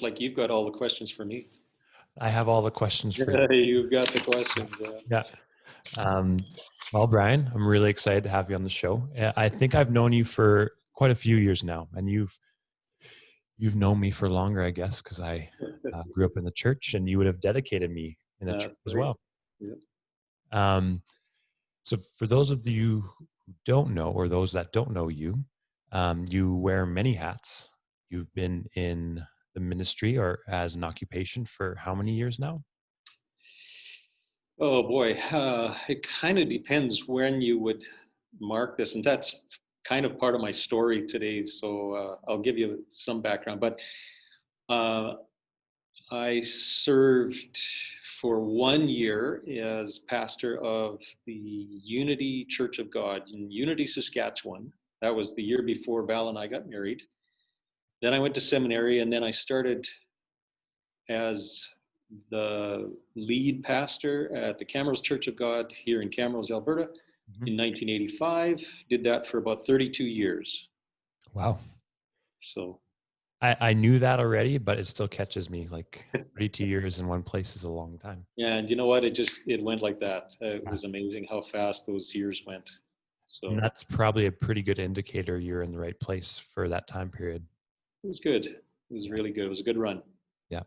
Looks like you've got all the questions for me. I have all the questions for you. You've got the questions. Yeah. Well, Brian, I'm really excited to have you on the show. I think I've known you for quite a few years now, and you've known me for longer, I guess, because I grew up in the church, and you would have dedicated me in the church as well. Yeah. So for those of you who don't know, or those that don't know you, you wear many hats. You've been in the ministry or as an occupation for how many years now? Oh boy, it kind of depends when you would mark this, and that's kind of part of my story today. So I'll give you some background. But I served for 1 year as pastor of the Unity Church of God in Unity, Saskatchewan. That was the year before Val and I got married. Then I went to seminary, and then I started as the lead pastor at the Camrose Church of God here in Camrose, Alberta, in 1985. Did that for about 32 years. Wow. So I knew that already, but it still catches me. Like 32 years in one place is a long time. Yeah, and you know what? It went like that. It was amazing how fast those years went. So and that's probably a pretty good indicator you're in the right place for that time period. It was good. It was really good. It was a good run. Yeah.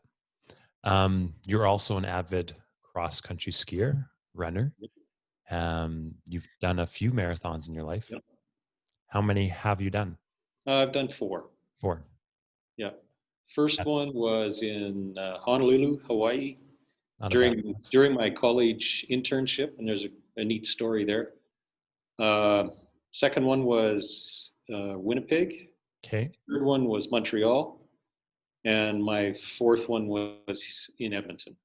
You're also an avid cross-country skier, runner. You've done a few marathons in your life. Yep. How many have you done? I've done 4. 4. Yeah. First one was in Honolulu, Hawaii, during my college internship, and there's a neat story there. Second one was Winnipeg. Okay. Third one was Montreal, and my fourth one was in Edmonton.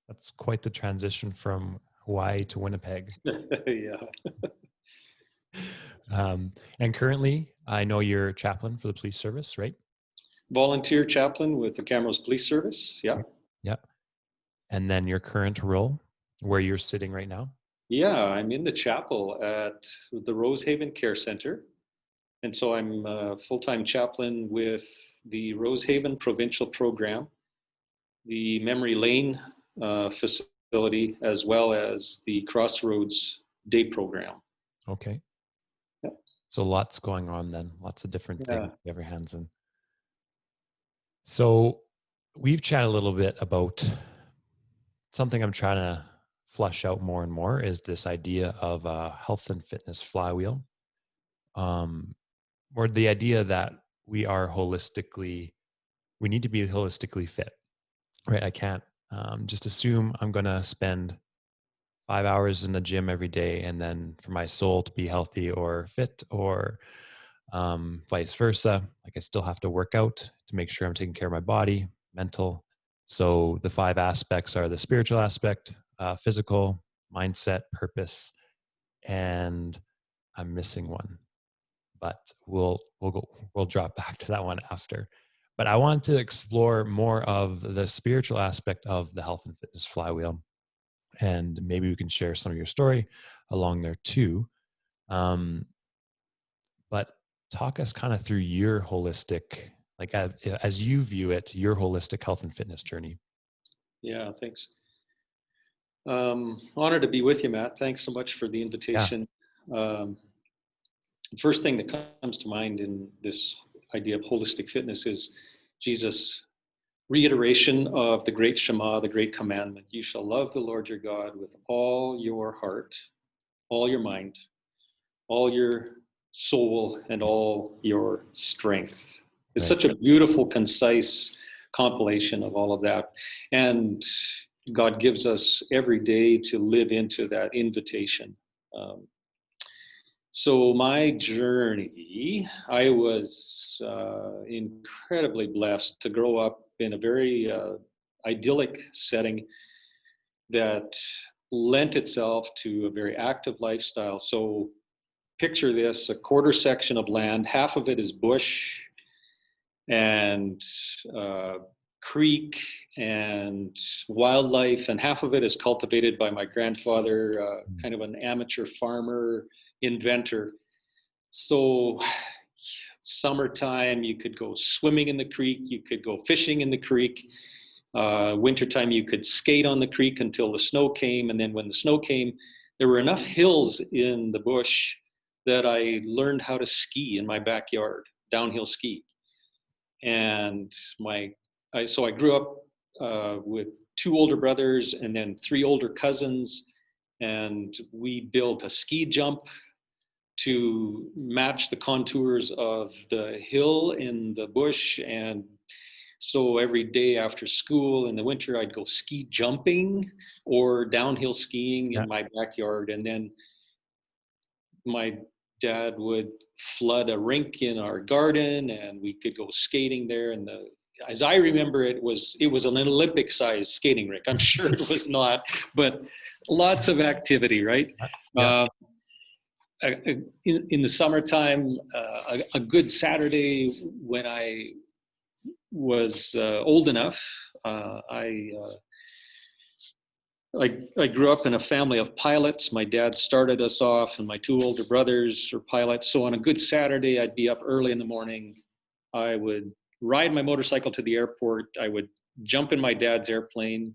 That's quite the transition from Hawaii to Winnipeg. Yeah. And currently, I know you're a chaplain for the police service, right? Volunteer chaplain with the Camrose Police Service. Yeah. Yeah. And then your current role, where you're sitting right now? Yeah, I'm in the chapel at the Rosehaven Care Center. And so I'm a full-time chaplain with the Rosehaven Provincial Program, the Memory Lane facility, as well as the Crossroads Day Program. Okay. Yep. So lots going on then, lots of different things you have your hands in. So we've chatted a little bit about something I'm trying to flush out more and more is this idea of a health and fitness flywheel, or the idea that we need to be holistically fit, right? I can't just assume I'm going to spend 5 hours in the gym every day and then for my soul to be healthy or fit, or vice versa. Like I still have to work out to make sure I'm taking care of my body, mental. So the 5 aspects are the spiritual aspect, physical, mindset, purpose, and I'm missing one, but we'll drop back to that one after. But I want to explore more of the spiritual aspect of the health and fitness flywheel, and maybe we can share some of your story along there too. But talk us kind of through your holistic, like as you view it, your holistic health and fitness journey. Yeah, thanks. Honored to be with you, Matt. Thanks so much for the invitation. Yeah. First thing that comes to mind in this idea of holistic fitness is Jesus' reiteration of the great Shema, the great commandment. You shall love the Lord your God with all your heart, all your mind, all your soul, and all your strength. It's such a beautiful, concise compilation of all of that. And God gives us every day to live into that invitation. So my journey, I was incredibly blessed to grow up in a very idyllic setting that lent itself to a very active lifestyle. So picture this, a quarter section of land, half of it is bush and creek and wildlife, and half of it is cultivated by my grandfather, kind of an amateur farmer, inventor. So Summertime, you could go swimming in the creek. You could go fishing in the creek. Wintertime, you could skate on the creek until the snow came. And then when the snow came, there were enough hills in the bush that I learned how to ski in my backyard, downhill ski. And so I grew up with 2 older brothers and then 3 older cousins. And we built a ski jump to match the contours of the hill in the bush. And so every day after school in the winter, I'd go ski jumping or downhill skiing in my backyard. And then my dad would flood a rink in our garden and we could go skating there. And as I remember, it was an Olympic-sized skating rink. I'm sure it was not, but lots of activity, right? Yeah. In the summertime, a good Saturday when I was old enough, I grew up in a family of pilots. My dad started us off, and my 2 older brothers are pilots. So on a good Saturday, I'd be up early in the morning. I would ride my motorcycle to the airport. I would jump in my dad's airplane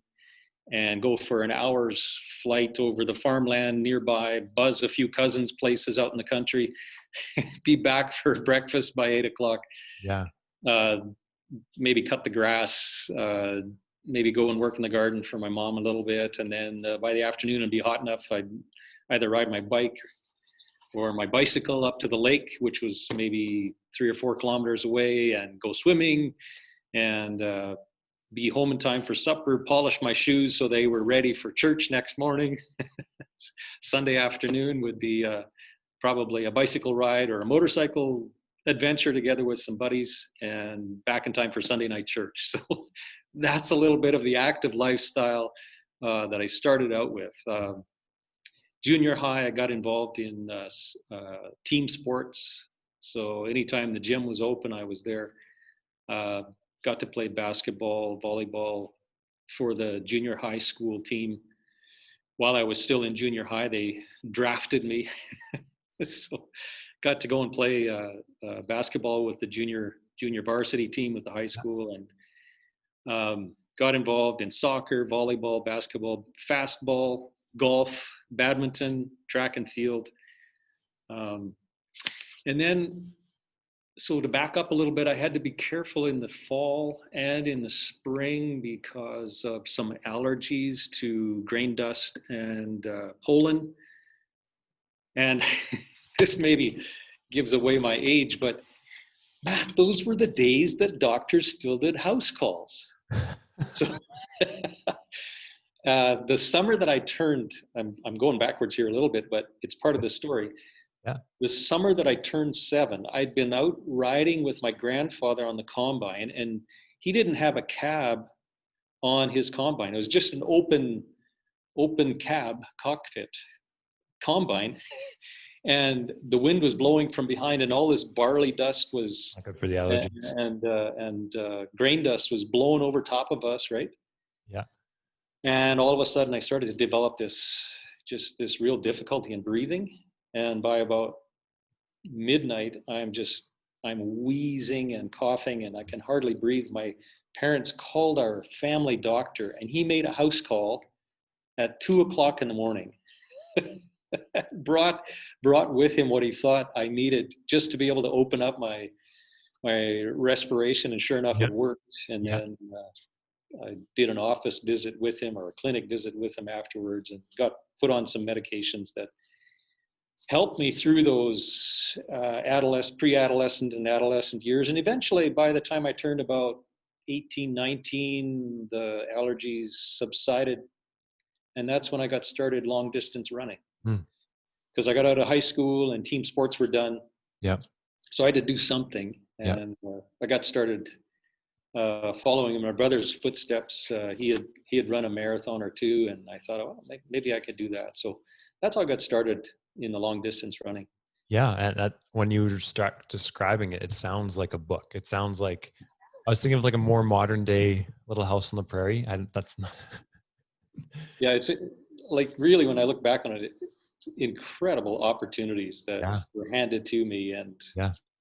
and go for an hour's flight over the farmland nearby, buzz a few cousins' places out in the country, be back for breakfast by 8 o'clock. Yeah. Maybe cut the grass, maybe go and work in the garden for my mom a little bit. And then by the afternoon, it'd be hot enough, I'd either ride my bike or my bicycle up to the lake, which was maybe 3 or 4 kilometers away, and go swimming and be home in time for supper, polish my shoes so they were ready for church next morning. Sunday afternoon would be probably a bicycle ride or a motorcycle adventure together with some buddies, and back in time for Sunday night church. So that's a little bit of the active lifestyle that I started out with. Junior high, I got involved in team sports. So anytime the gym was open, I was there. Got to play basketball, volleyball for the junior high school team. While I was still in junior high, they drafted me. So got to go and play basketball with the junior varsity team with the high school, and got involved in soccer, volleyball, basketball, fastball, golf, badminton, track and field. And then, so to back up a little bit, I had to be careful in the fall and in the spring because of some allergies to grain dust and pollen. And this maybe gives away my age, but Matt, those were the days that doctors still did house calls. So the summer that I turned, I'm going backwards here a little bit, but it's part of the story. Yeah. The summer that I turned 7, I'd been out riding with my grandfather on the combine, and he didn't have a cab on his combine. It was just an open cab cockpit combine. And the wind was blowing from behind, and all this barley dust was, not good for the allergies, and grain dust was blowing over top of us, right? Yeah. And all of a sudden, I started to develop this real difficulty in breathing. And by about midnight, I'm wheezing and coughing, and I can hardly breathe. My parents called our family doctor, and he made a house call at 2 o'clock in the morning. brought with him what he thought I needed just to be able to open up my respiration, and sure enough, it worked. And then I did an office visit with him, or a clinic visit with him afterwards, and got put on some medications that helped me through those pre-adolescent and adolescent years. And eventually, by the time I turned about 18, 19, the allergies subsided. And that's when I got started long distance running. Because I got out of high school and team sports were done. Yeah. So I had to do something. And I got started following in my brother's footsteps. He had run a marathon or 2, and I thought, oh, maybe I could do that. So that's how I got started in the long distance running. Yeah. And that, when you start describing it, it sounds like a book. It sounds like, I was thinking of like a more modern day Little House on the Prairie. That's not. Yeah. It's like, really, when I look back on it, incredible opportunities that were handed to me. And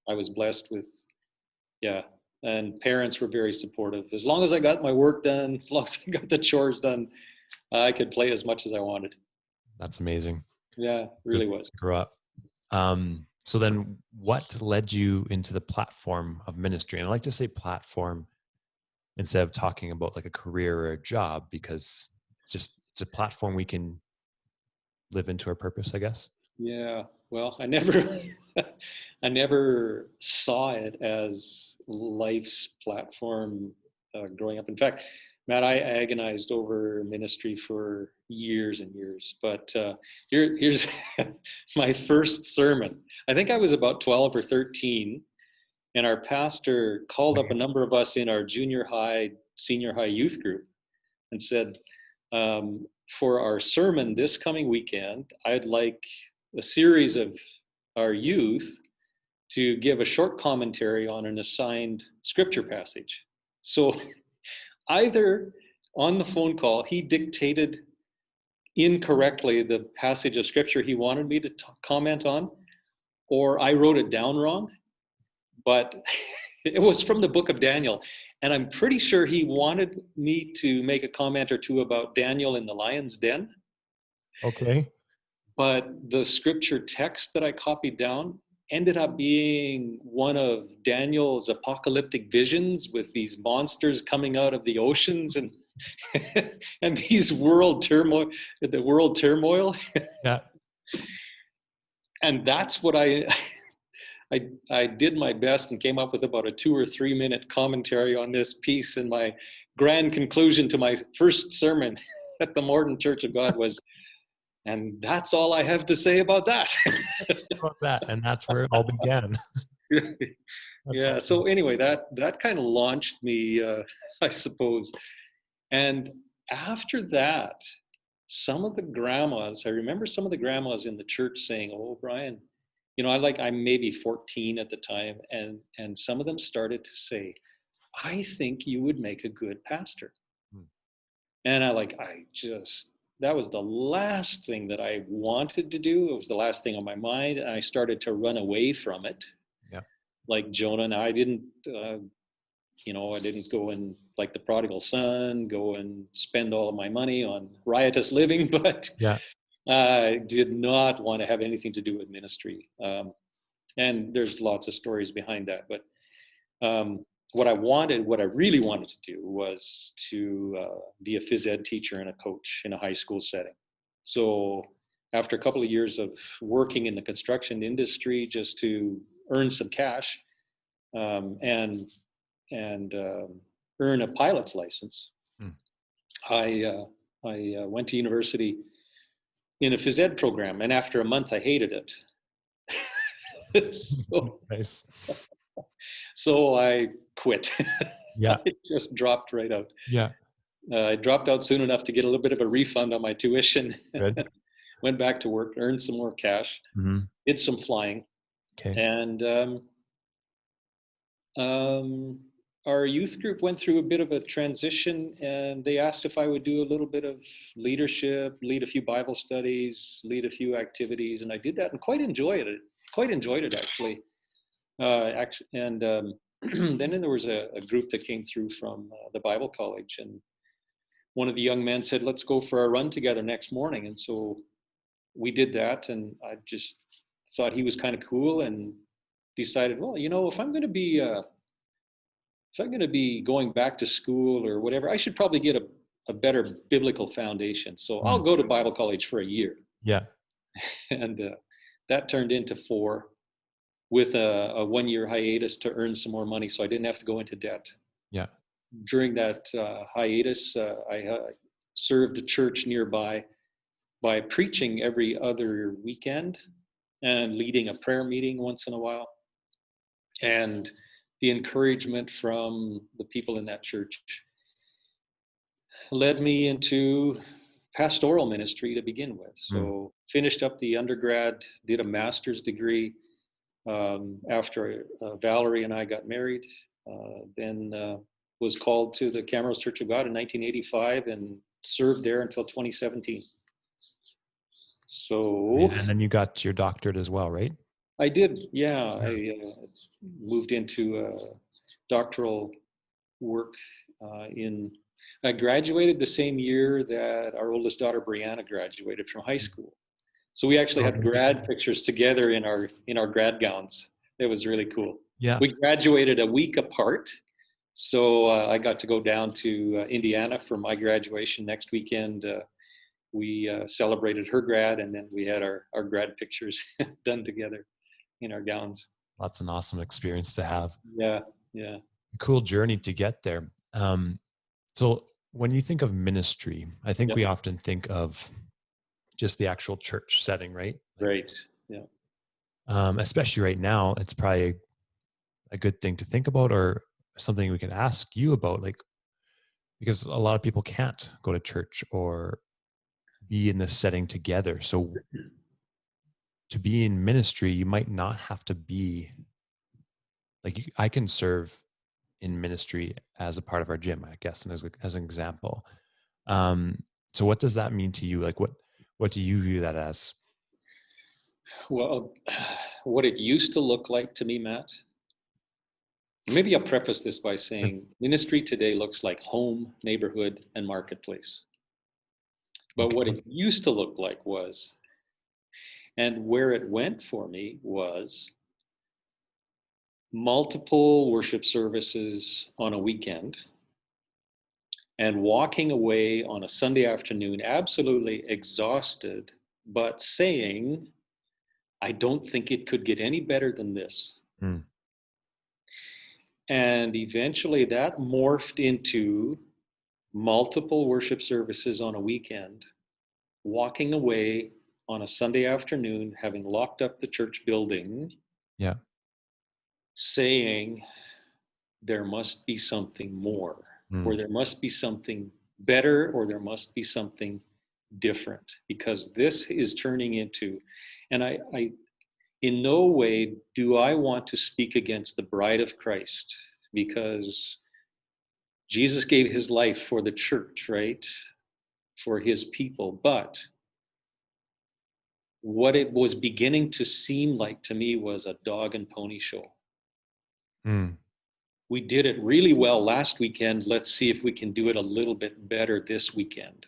I was blessed with, yeah. And parents were very supportive. As long as I got my work done, as long as I got the chores done, I could play as much as I wanted. That's amazing. Yeah, really was. Grow up. So then what led you into the platform of ministry? And I like to say platform instead of talking about like a career or a job, because it's a platform we can live into our purpose, I guess. Yeah. Well, I never, I never saw it as life's platform growing up. In fact, Matt, I agonized over ministry for years and years. But here's my first sermon. I think I was about 12 or 13, and our pastor called up a number of us in our junior high, senior high youth group and said, for our sermon this coming weekend, I'd like a series of our youth to give a short commentary on an assigned scripture passage. So either on the phone call, he dictated incorrectly the passage of scripture he wanted me to comment on, or I wrote it down wrong. But it was from the book of Daniel. And I'm pretty sure he wanted me to make a comment or two about Daniel in the lion's den. Okay. But the scripture text that I copied down ended up being one of Daniel's apocalyptic visions with these monsters coming out of the oceans and and these the world turmoil. Yeah. And that's what I did my best and came up with about a 2 or 3 minute commentary on this piece. And my grand conclusion to my first sermon at the Morden Church of God was, and that's all I have to say about that. About that. And that's where it all began. Yeah. Awesome. So anyway, that kind of launched me, I suppose. And after that, I remember some of the grandmas in the church saying, "Oh, Brian, I'm maybe 14 at the time, and some of them started to say, I think you would make a good pastor." And that was the last thing that I wanted to do. It was the last thing on my mind, and I started to run away from it. Yeah. Like Jonah. And I didn't go and, like the prodigal son, go and spend all of my money on riotous living, but yeah. I did not want to have anything to do with ministry. And there's lots of stories behind that. But what I really wanted to do was to be a phys ed teacher and a coach in a high school setting. So after a couple of years of working in the construction industry just to earn some cash and earn a pilot's license, I went to university in a phys ed program, and after a month I hated it. Nice. So I quit. Yeah. I just dropped right out. Yeah. I dropped out soon enough to get a little bit of a refund on my tuition. Good. Went back to work, earned some more cash, did some flying. Okay. And our youth group went through a bit of a transition, and they asked if I would do a little bit of leadership, lead a few Bible studies, lead a few activities. And I did that and quite enjoyed it actually. And then there was a group that came through from the Bible college, and one of the young men said, "Let's go for a run together next morning." And so we did that, and I just thought he was kind of cool and decided, well, if I'm going to be going back to school or whatever, I should probably get a better biblical foundation. So I'll go to Bible college for a year. Yeah. And that turned into 4, with a 1-year hiatus to earn some more money, so I didn't have to go into debt. Yeah. During that hiatus, I served a church nearby by preaching every other weekend and leading a prayer meeting once in a while. And the encouragement from the people in that church led me into pastoral ministry to begin with. So finished up the undergrad, did a master's degree. After Valerie and I got married, then was called to the Camrose Church of God in 1985 and served there until 2017. So, and then you got your doctorate as well, right? I did, yeah. Yeah. I moved into doctoral work I graduated the same year that our oldest daughter, Brianna, graduated from high school. So we actually had grad pictures together in our grad gowns. It was really cool. Yeah. We graduated a week apart. So I got to go down to Indiana for my graduation next weekend. We celebrated her grad, and then we had our grad pictures done together in our gowns. That's an awesome experience to have. Yeah, yeah. Cool journey to get there. So when you think of ministry, I think Yep. we often think of just the actual church setting, right? Right. Yeah. Especially right now, it's probably a good thing to think about, or something we can ask you about, like, because a lot of people can't go to church or be in this setting together. So to be in ministry, you might not have to be like, I can serve in ministry as a part of our gym, I guess, and as an example. So what does that mean to you? Like, what do you view that as? Well, what it used to look like to me, Matt, maybe I'll preface this by saying ministry today looks like home, neighborhood, and marketplace. But what it used to look like was, and where it went for me was multiple worship services on a weekend and walking away on a Sunday afternoon absolutely exhausted, but saying, I don't think it could get any better than this. Mm. And eventually that morphed into multiple worship services on a weekend, walking away on a Sunday afternoon, having locked up the church building, Yeah. saying there must be something more, or Mm. there must be something better, or there must be something different, because this is turning into, and I in no way do I want to speak against the bride of Christ, because Jesus gave his life for the church, right? For his people. But what it was beginning to seem like to me was a dog and pony show. Mm. We did it really well last weekend. Let's see if we can do it a little bit better this weekend.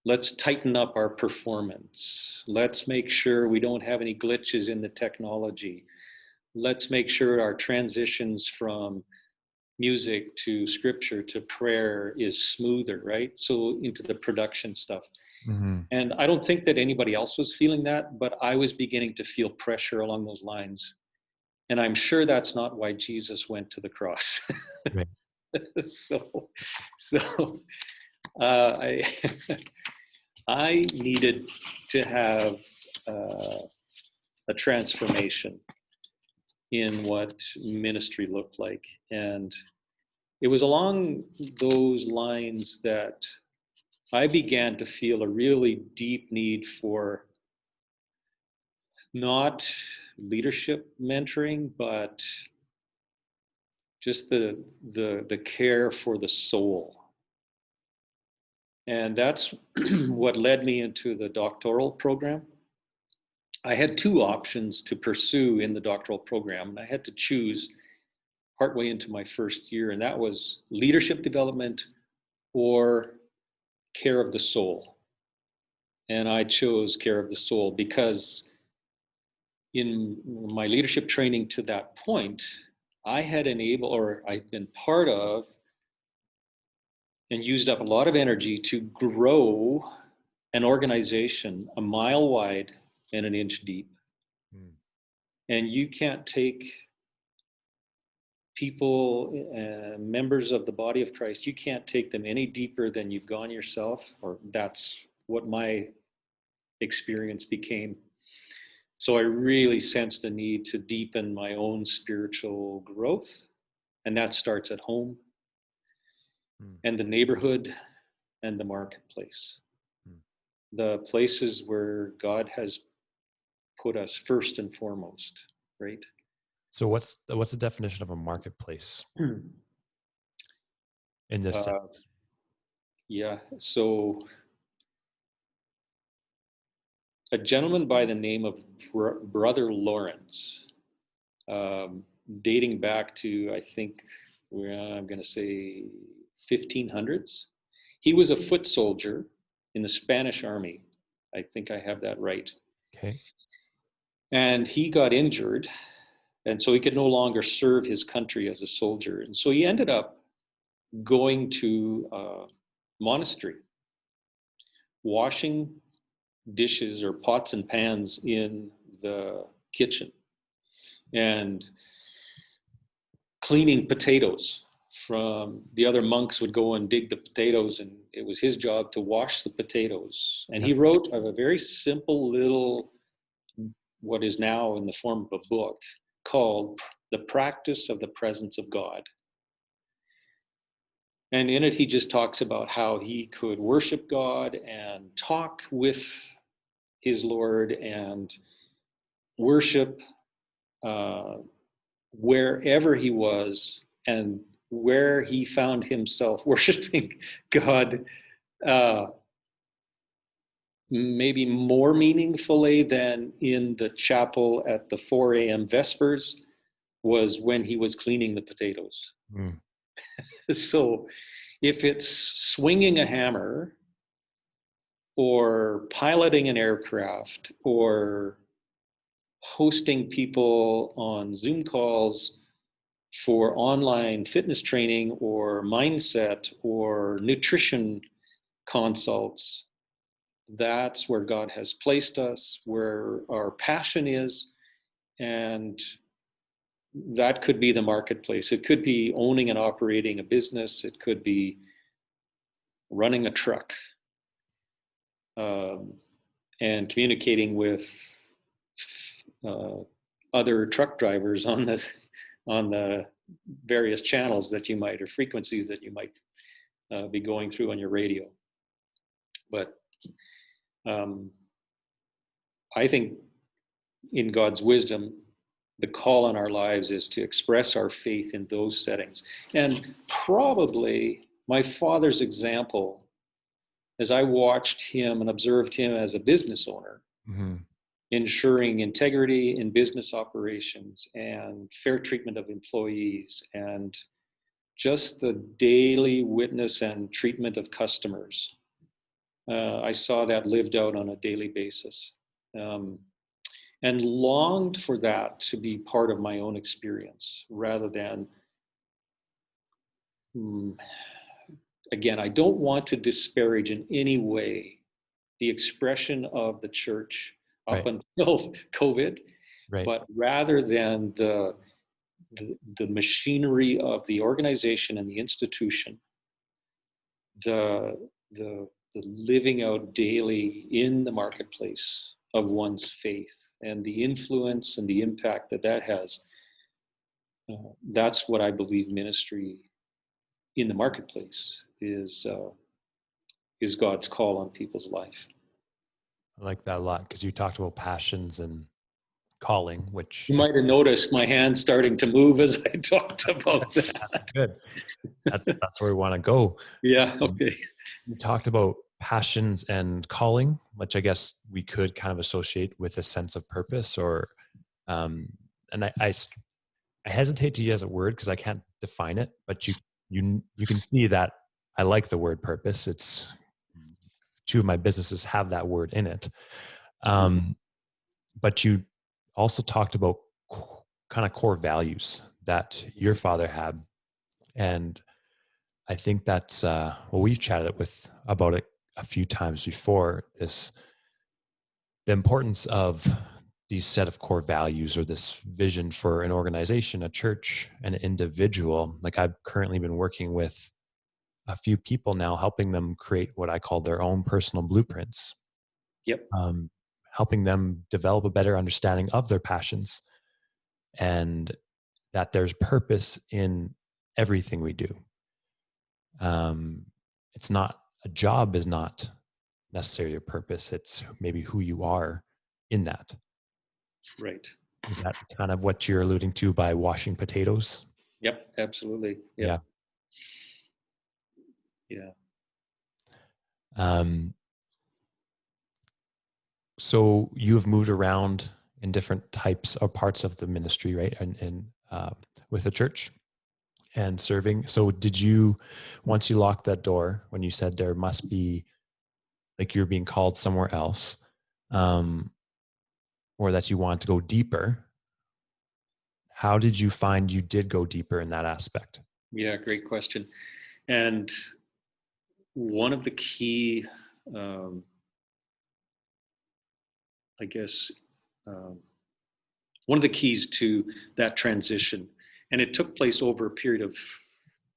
Let's tighten up our performance. Let's make sure we don't have any glitches in the technology. Let's make sure our transitions from music to scripture to prayer is smoother, right? So into the production stuff. Mm-hmm. And I don't think that anybody else was feeling that, but I was beginning to feel pressure along those lines. And I'm sure that's not why Jesus went to the cross. Right. so I I needed to have a transformation in what ministry looked like. And it was along those lines that I began to feel a really deep need for not leadership mentoring, but just the care for the soul. And that's what led me into the doctoral program. I had two options to pursue in the doctoral program, and I had to choose partway into my first year, and that was leadership development or care of the soul. And I chose care of the soul because in my leadership training to that point, I had enabled, or I'd been part of, and used up a lot of energy to grow an organization a mile wide and an inch deep. Mm. And you can't take people, members of the body of Christ, you can't take them any deeper than you've gone yourself, or that's what my experience became. So I really sensed the need to deepen my own spiritual growth. And that starts at home and the neighborhood and the marketplace. The places where God has put us first and foremost, right? So what's the definition of a marketplace in this sense? Yeah, so a gentleman by the name of Brother Lawrence, dating back to, I think, I'm going to say 1500s. He was a foot soldier in the Spanish army. I think I have that right. Okay. And he got injured, and so he could no longer serve his country as a soldier. And so he ended up going to a monastery, washing dishes or pots and pans in the kitchen, and cleaning potatoes. From the other monks would go and dig the potatoes, and it was his job to wash the potatoes. And he wrote a very simple little, what is now in the form of a book, called The Practice of the Presence of God. And in it, he just talks about how he could worship God and talk with his Lord and worship wherever he was, and where he found himself worshiping God maybe more meaningfully than in the chapel at the 4 a.m. Vespers was when he was cleaning the potatoes. Mm. So if it's swinging a hammer or piloting an aircraft or hosting people on Zoom calls for online fitness training or mindset or nutrition consults, that's where God has placed us, where our passion is. And that could be the marketplace. It could be owning and operating a business. It could be running a truck, and communicating with other truck drivers on the various channels that you might, or frequencies that you might be going through on your radio. But I think in God's wisdom, the call on our lives is to express our faith in those settings. And probably my father's example, as I watched him and observed him as a business owner, mm-hmm. ensuring integrity in business operations and fair treatment of employees, and just the daily witness and treatment of customers. I saw that lived out on a daily basis, and longed for that to be part of my own experience rather than, again, I don't want to disparage in any way the expression of the church up until COVID, but rather than the machinery of the organization and the institution, the living out daily in the marketplace of one's faith and the influence and the impact that has. That's what I believe ministry in the marketplace is God's call on people's life. I like that a lot, because you talked about passions and calling, which you might have noticed my hand starting to move as I talked about that. Good. That's where we want to go. Yeah. Okay. You talked about passions and calling, which I guess we could kind of associate with a sense of purpose, or, and I hesitate to use a word because I can't define it, but you can see that I like the word purpose. It's 2 of my businesses have that word in it. But you also talked about kind of core values that your father had. And I think that's, we've chatted about it a few times before, the importance of these set of core values, or this vision for an organization, a church, an individual. Like, I've currently been working with a few people now, helping them create what I call their own personal blueprints. Yep. Helping them develop a better understanding of their passions, and that there's purpose in everything we do. It's not, a job is not necessarily a purpose. It's maybe who you are in that. Right. Is that kind of what you're alluding to by washing potatoes? Yep, absolutely. Yep. Yeah. so you've moved around in different types or parts of the ministry, right? And with the church and serving. So did you, once you locked that door, when you said there must be, like, you're being called somewhere else, or that you want to go deeper, how did you find you did go deeper in that aspect? Yeah, great question. And one of the key, I guess, one of the keys to that transition, and it took place over a period of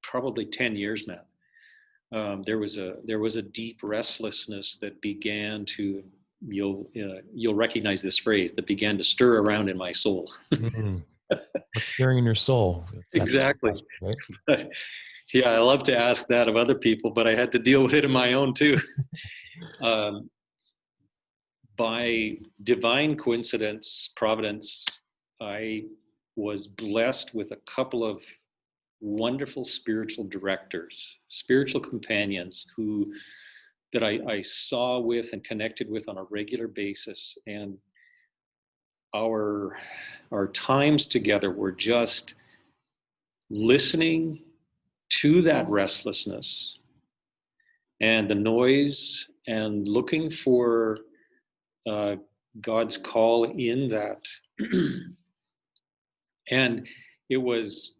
probably 10 years, Matt. There was a deep restlessness that began to, you'll recognize this phrase, that began to stir around in my soul. Mm. What's stirring in your soul? Exactly. Right? Yeah, I love to ask that of other people, but I had to deal with it in my own too. By divine coincidence, providence, I was blessed with a couple of wonderful spiritual directors, spiritual companions that I saw with and connected with on a regular basis. And our times together were just listening to that restlessness and the noise and looking for God's call in that. And it was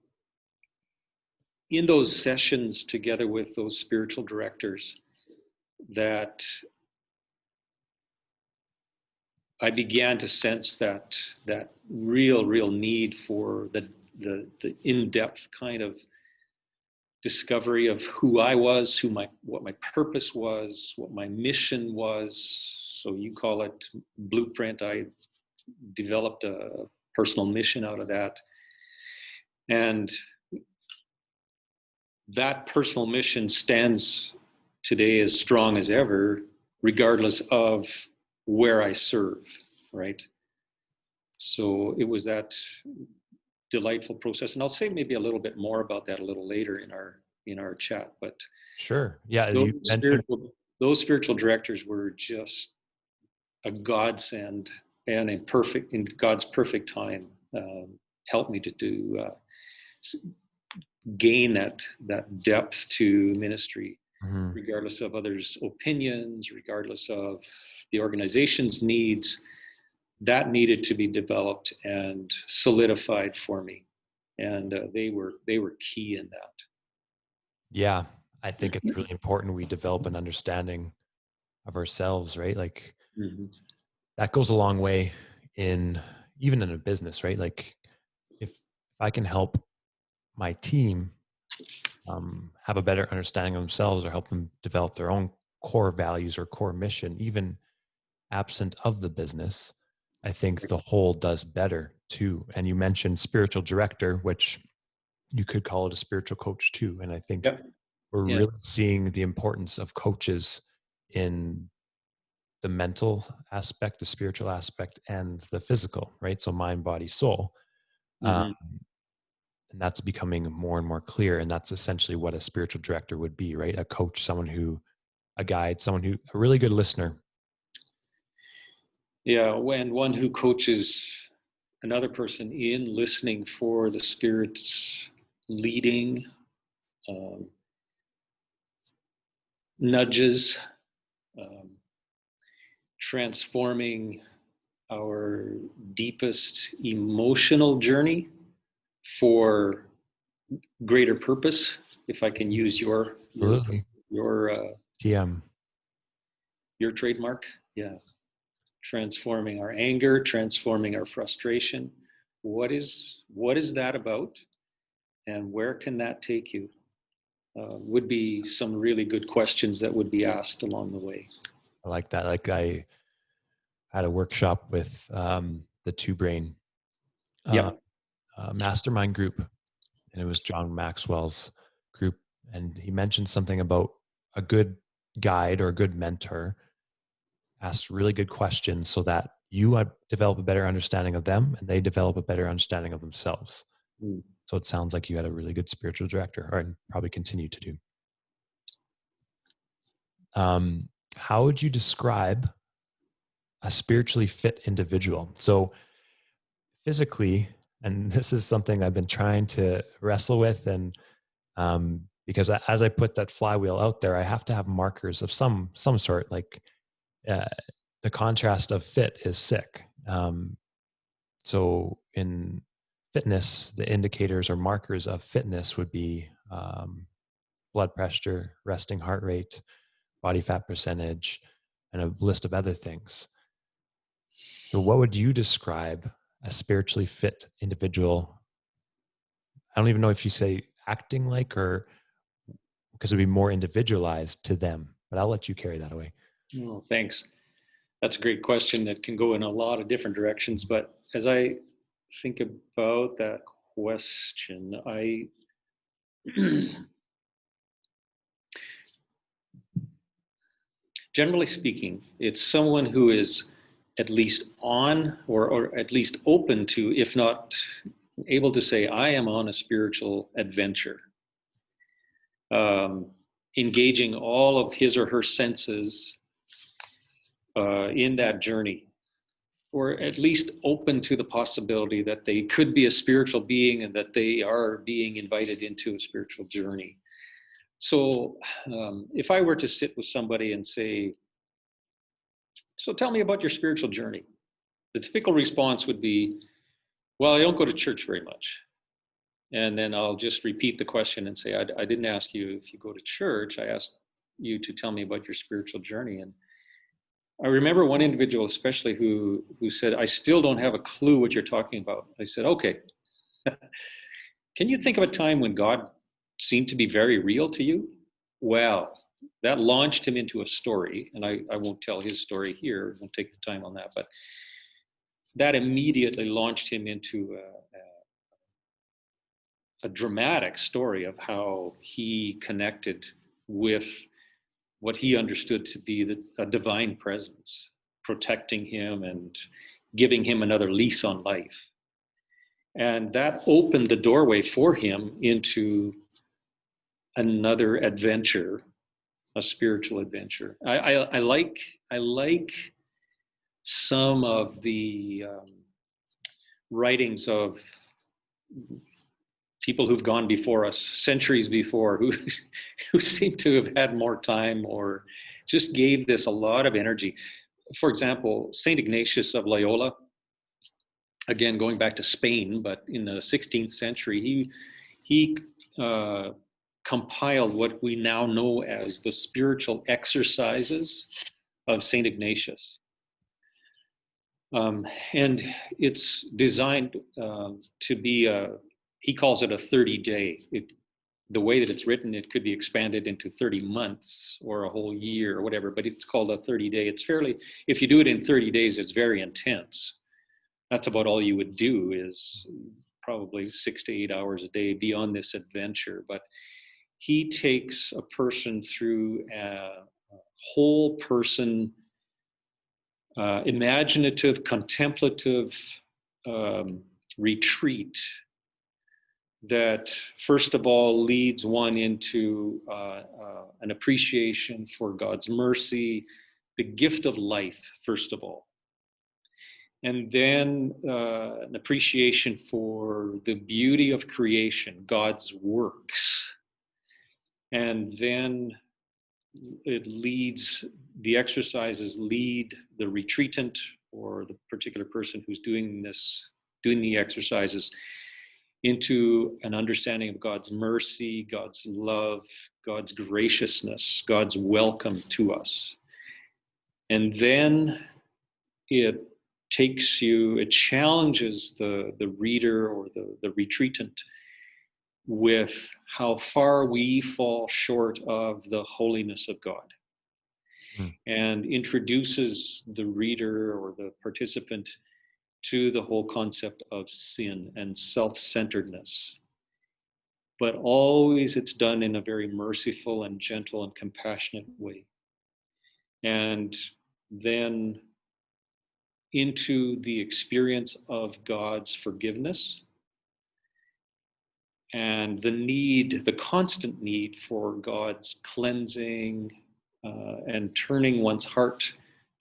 in those sessions together with those spiritual directors that I began to sense that real need for the in-depth kind of discovery of who I was, what my purpose was, what my mission was. So you call it blueprint. I developed a personal mission out of that. And that personal mission stands today as strong as ever, regardless of where I serve, right? So it was that delightful process. And I'll say maybe a little bit more about that a little later in our chat. But sure. Yeah. Those spiritual directors were just a godsend, and in God's perfect time, helped me to gain that depth to ministry, regardless of others' opinions, regardless of the organization's needs. That needed to be developed and solidified for me, and they were key in that. Yeah, I think it's really important we develop an understanding of ourselves, right? Like that goes a long way even in a business, right? Like if I can help my team have a better understanding of themselves, or help them develop their own core values or core mission, even absent of the business, I think the whole does better too. And you mentioned spiritual director, which you could call it a spiritual coach too. And I think we're really seeing the importance of coaches in the mental aspect, the spiritual aspect, and the physical, right? So mind, body, soul. And that's becoming more and more clear. And that's essentially what a spiritual director would be, right? A coach, a guide, a really good listener. Yeah, and one who coaches another person in listening for the Spirit's leading, nudges, transforming our deepest emotional journey for greater purpose, if I can use your TM, your trademark. Yeah. Transforming our anger, transforming our frustration. What is that about, and where can that take you? Would be some really good questions that would be asked along the way. I like that. Like I had a workshop with the Two Brain mastermind group, and it was John Maxwell's group, and he mentioned something about a good guide or a good mentor asks really good questions so that you develop a better understanding of them and they develop a better understanding of themselves. So it sounds like you had a really good spiritual director, or probably continue to do. How would you describe a spiritually fit individual? So physically, and this is something I've been trying to wrestle with, and because as I put that flywheel out there, I have to have markers of some sort. Like uh, the contrast of fit is sick. So in fitness, the indicators or markers of fitness would be blood pressure, resting heart rate, body fat percentage, and a list of other things. So what would you describe a spiritually fit individual? I don't even know if you say acting like, or because it'd be more individualized to them, but I'll let you carry that away. Oh, thanks. That's a great question that can go in a lot of different directions. But as I think about that question, I generally speaking, it's someone who is at least on or at least open to, if not able to say, I am on a spiritual adventure. Engaging all of his or her senses in that journey, or at least open to the possibility that they could be a spiritual being and that they are being invited into a spiritual journey. So if I were to sit with somebody and say, so tell me about your spiritual journey, the typical response would be, well, I don't go to church very much. And then I'll just repeat the question and say, I didn't ask you if you go to church. I asked you to tell me about your spiritual journey. And I remember one individual especially who said, I still don't have a clue what you're talking about. I said, okay, can you think of a time when God seemed to be very real to you? Well, that launched him into a story, and I won't tell his story here, I won't take the time on that, but that immediately launched him into a dramatic story of how he connected with what he understood to be a divine presence, protecting him and giving him another lease on life. And that opened the doorway for him into another adventure, a spiritual adventure. I like some of the writings of people who've gone before us, centuries before, who seem to have had more time or just gave this a lot of energy. For example, Saint Ignatius of Loyola, again going back to Spain, but in the 16th century, he compiled what we now know as the spiritual exercises of Saint Ignatius. And it's designed to be he calls it a 30-day. The way that it's written, it could be expanded into 30 months or a whole year or whatever, but it's called a 30-day. It's fairly, if you do it in 30 days, it's very intense. That's about all you would do, is probably 6 to 8 hours a day, be on this adventure. But he takes a person through a whole person, imaginative, contemplative retreat that first of all leads one into an appreciation for God's mercy, the gift of life, first of all. And then an appreciation for the beauty of creation, God's works. And then the exercises lead the retreatant or the particular person who's doing the exercises into an understanding of God's mercy, God's love, God's graciousness, God's welcome to us. And then it challenges the reader or the retreatant with how far we fall short of the holiness of God. And introduces the reader or the participant to the whole concept of sin and self-centeredness. But always it's done in a very merciful and gentle and compassionate way. And then into the experience of God's forgiveness and the constant need for God's cleansing and turning one's heart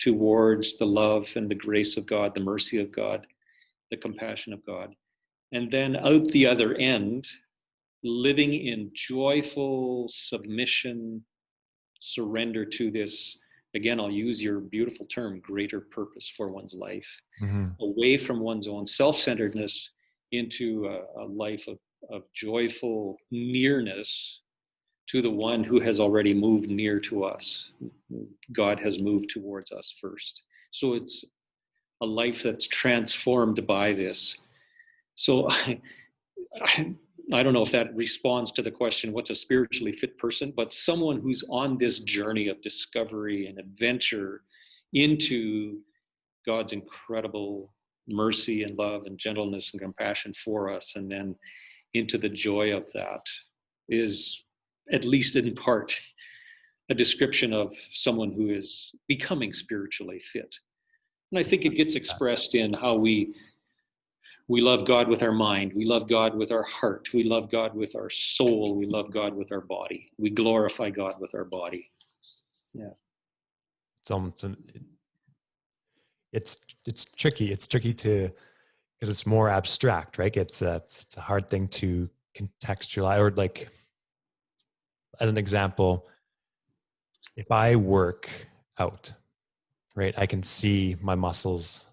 towards the love and the grace of God, the mercy of God, the compassion of God. And then out the other end, living in joyful submission, surrender to this, again, I'll use your beautiful term, greater purpose for one's life, away from one's own self-centeredness into a life of joyful nearness to the one who has already moved near to us. God has moved towards us first. So it's a life that's transformed by this. So I don't know if that responds to the question, what's a spiritually fit person? But someone who's on this journey of discovery and adventure into God's incredible mercy and love and gentleness and compassion for us, and then into the joy of that, is, at least in part, a description of someone who is becoming spiritually fit. And I think it gets expressed in how we love God with our mind, we love God with our heart, we love God with our soul, we love God with our body, we glorify God with our body. Yeah. It's tricky. It's tricky because it's more abstract, right? It's a hard thing to contextualize, or like, as an example, if I work out, right, I can see my muscles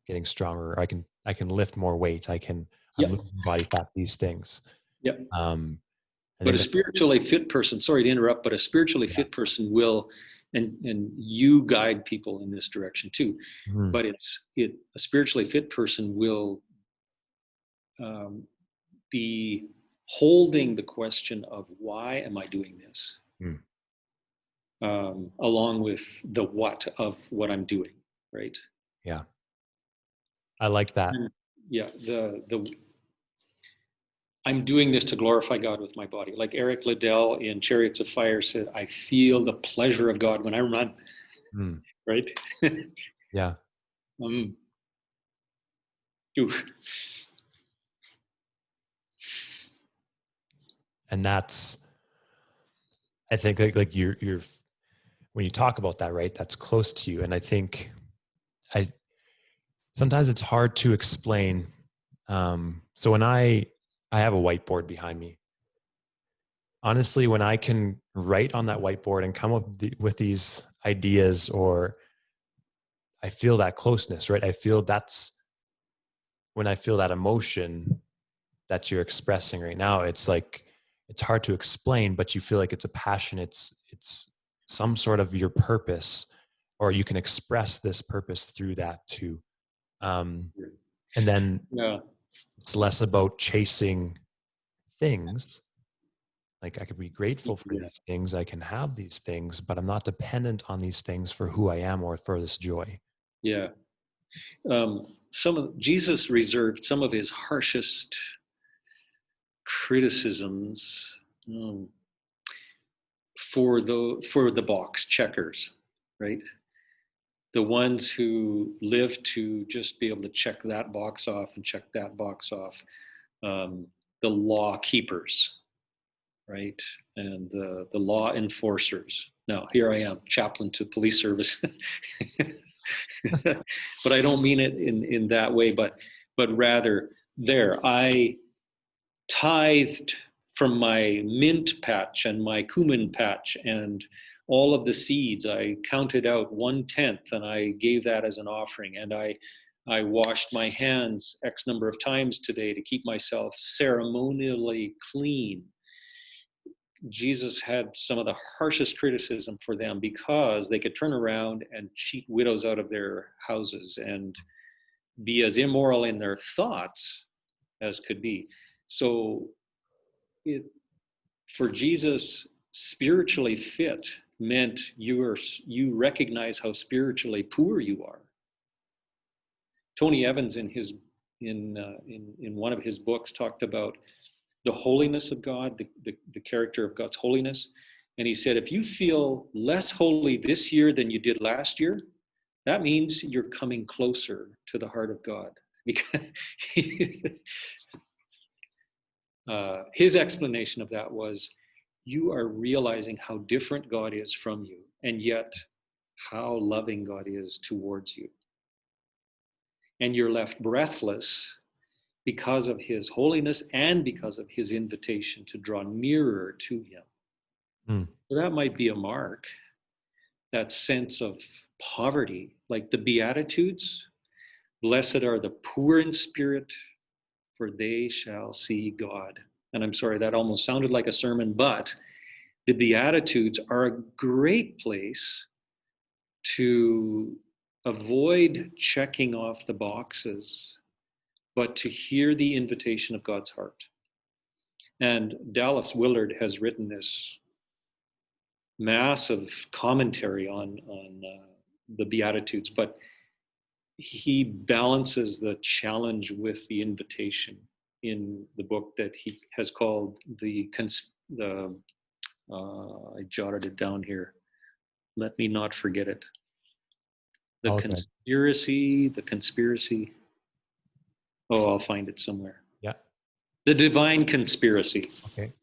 getting stronger. I can lift more weight. I'm losing body fat, these things. Yep. But a spiritually fit person, sorry to interrupt, but a spiritually fit person will, and you guide people in this direction too, but a spiritually fit person will be holding the question of, why am I doing this? Along with the what of what I'm doing, right? Yeah. I like that. And I'm doing this to glorify God with my body. Like Eric Liddell in Chariots of Fire said, I feel the pleasure of God when I run, right? Yeah. And that's, I think, like you're when you talk about that, right, that's close to you. And I think sometimes it's hard to explain. So when I have a whiteboard behind me, honestly, when I can write on that whiteboard and come up with these ideas, or I feel that closeness, right? I feel when I feel that emotion that you're expressing right now. It's like, it's hard to explain, but you feel like it's a passion. It's some sort of your purpose, or you can express this purpose through that too. And then it's less about chasing things. Like, I could be grateful for these things, I can have these things, but I'm not dependent on these things for who I am or for this joy. Yeah. Jesus reserved some of his harshest criticisms for the box checkers, right? The ones who live to just be able to check that box off and check that box off. The law keepers, right? And the law enforcers. Now, here I am, chaplain to police service. But I don't mean it in that way, but rather, I tithed from my mint patch and my cumin patch and all of the seeds. I counted out 1/10 and I gave that as an offering. And I washed my hands X number of times today to keep myself ceremonially clean. Jesus had some of the harshest criticism for them because they could turn around and cheat widows out of their houses and be as immoral in their thoughts as could be. So for Jesus, spiritually fit meant you recognize how spiritually poor you are. Tony Evans in one of his books talked about the holiness of God, the character of God's holiness. And he said, if you feel less holy this year than you did last year, that means you're coming closer to the heart of God. Because his explanation of that was, you are realizing how different God is from you, and yet how loving God is towards you. And you're left breathless because of his holiness and because of his invitation to draw nearer to him. Mm. So that might be a mark, that sense of poverty, like the Beatitudes. Blessed are the poor in spirit, for they shall see God. And I'm sorry, that almost sounded like a sermon, but the Beatitudes are a great place to avoid checking off the boxes, but to hear the invitation of God's heart. And Dallas Willard has written this massive commentary on the Beatitudes, but he balances the challenge with the invitation in the book that he has called I jotted it down here. Let me not forget it. The Okay. conspiracy. Oh, I'll find it somewhere. Yeah. The divine conspiracy. Okay.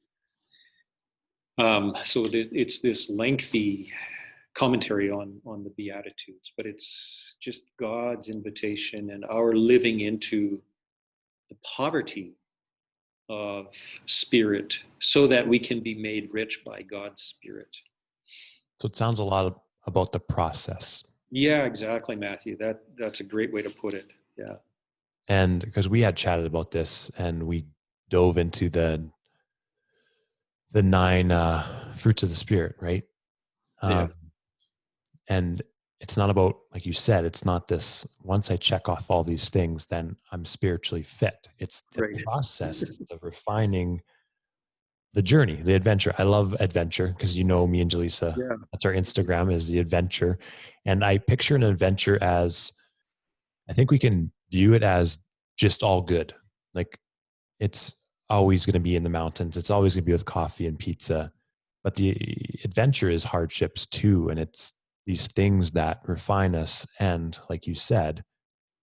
So it's this lengthy commentary on the Beatitudes, but it's just God's invitation and our living into the poverty of spirit so that we can be made rich by God's Spirit. So it sounds a lot about the process. Yeah, exactly, Matthew. That's a great way to put it. Yeah. And because we had chatted about this and we dove into the 9 fruits of the Spirit, right? Yeah. And it's not about, like you said, it's not this, once I check off all these things, then I'm spiritually fit. It's the Right. process, it's the refining, the journey, the adventure. I love adventure because me and Jaleesa, Yeah. that's our Instagram, is the adventure. And I picture an adventure as, I think we can view it as just all good. Like it's always going to be in the mountains. It's always going to be with coffee and pizza. But the adventure is hardships too. And it's these things that refine us. And like you said,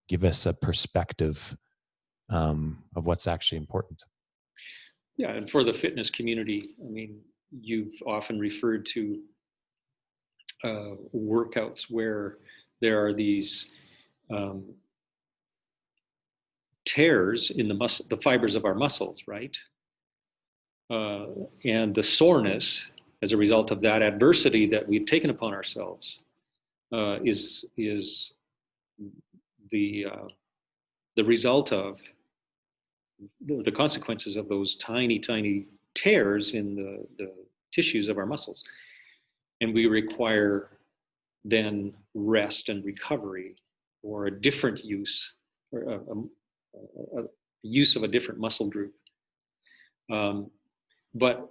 give us a perspective of what's actually important. Yeah. And for the fitness community, I mean, you've often referred to workouts where there are these tears in the fibers of our muscles, right? And the soreness as a result of that adversity that we've taken upon ourselves is the result of the consequences of those tiny tears in the tissues of our muscles. And we require then rest and recovery, or a different use, or a use of a different muscle group. But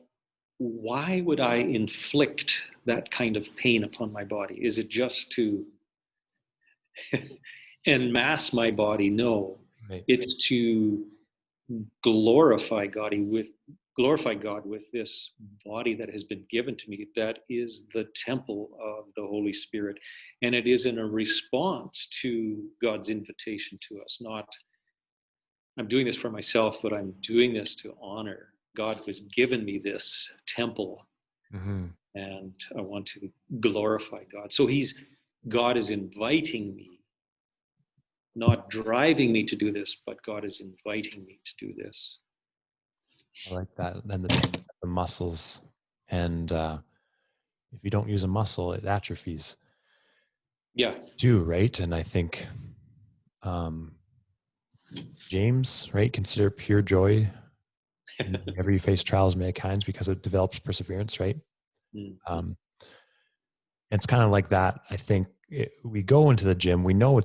why would I inflict that kind of pain upon my body? Is it just to enmass my body? No, Right. it's to glorify God with this body that has been given to me, that is the temple of the Holy Spirit. And it is in a response to God's invitation to us, not I'm doing this for myself, but I'm doing this to honor God who has given me this temple. Mm-hmm. And I want to glorify God. So God is inviting me, not driving me to do this, but God is inviting me to do this. I like that. Then the muscles, and if you don't use a muscle, it atrophies. Yeah. Too, right? And I think James, right? Consider pure joy whenever you face trials of many kinds, because it develops perseverance, right? Mm-hmm. It's kind of like that. I think we go into the gym, we know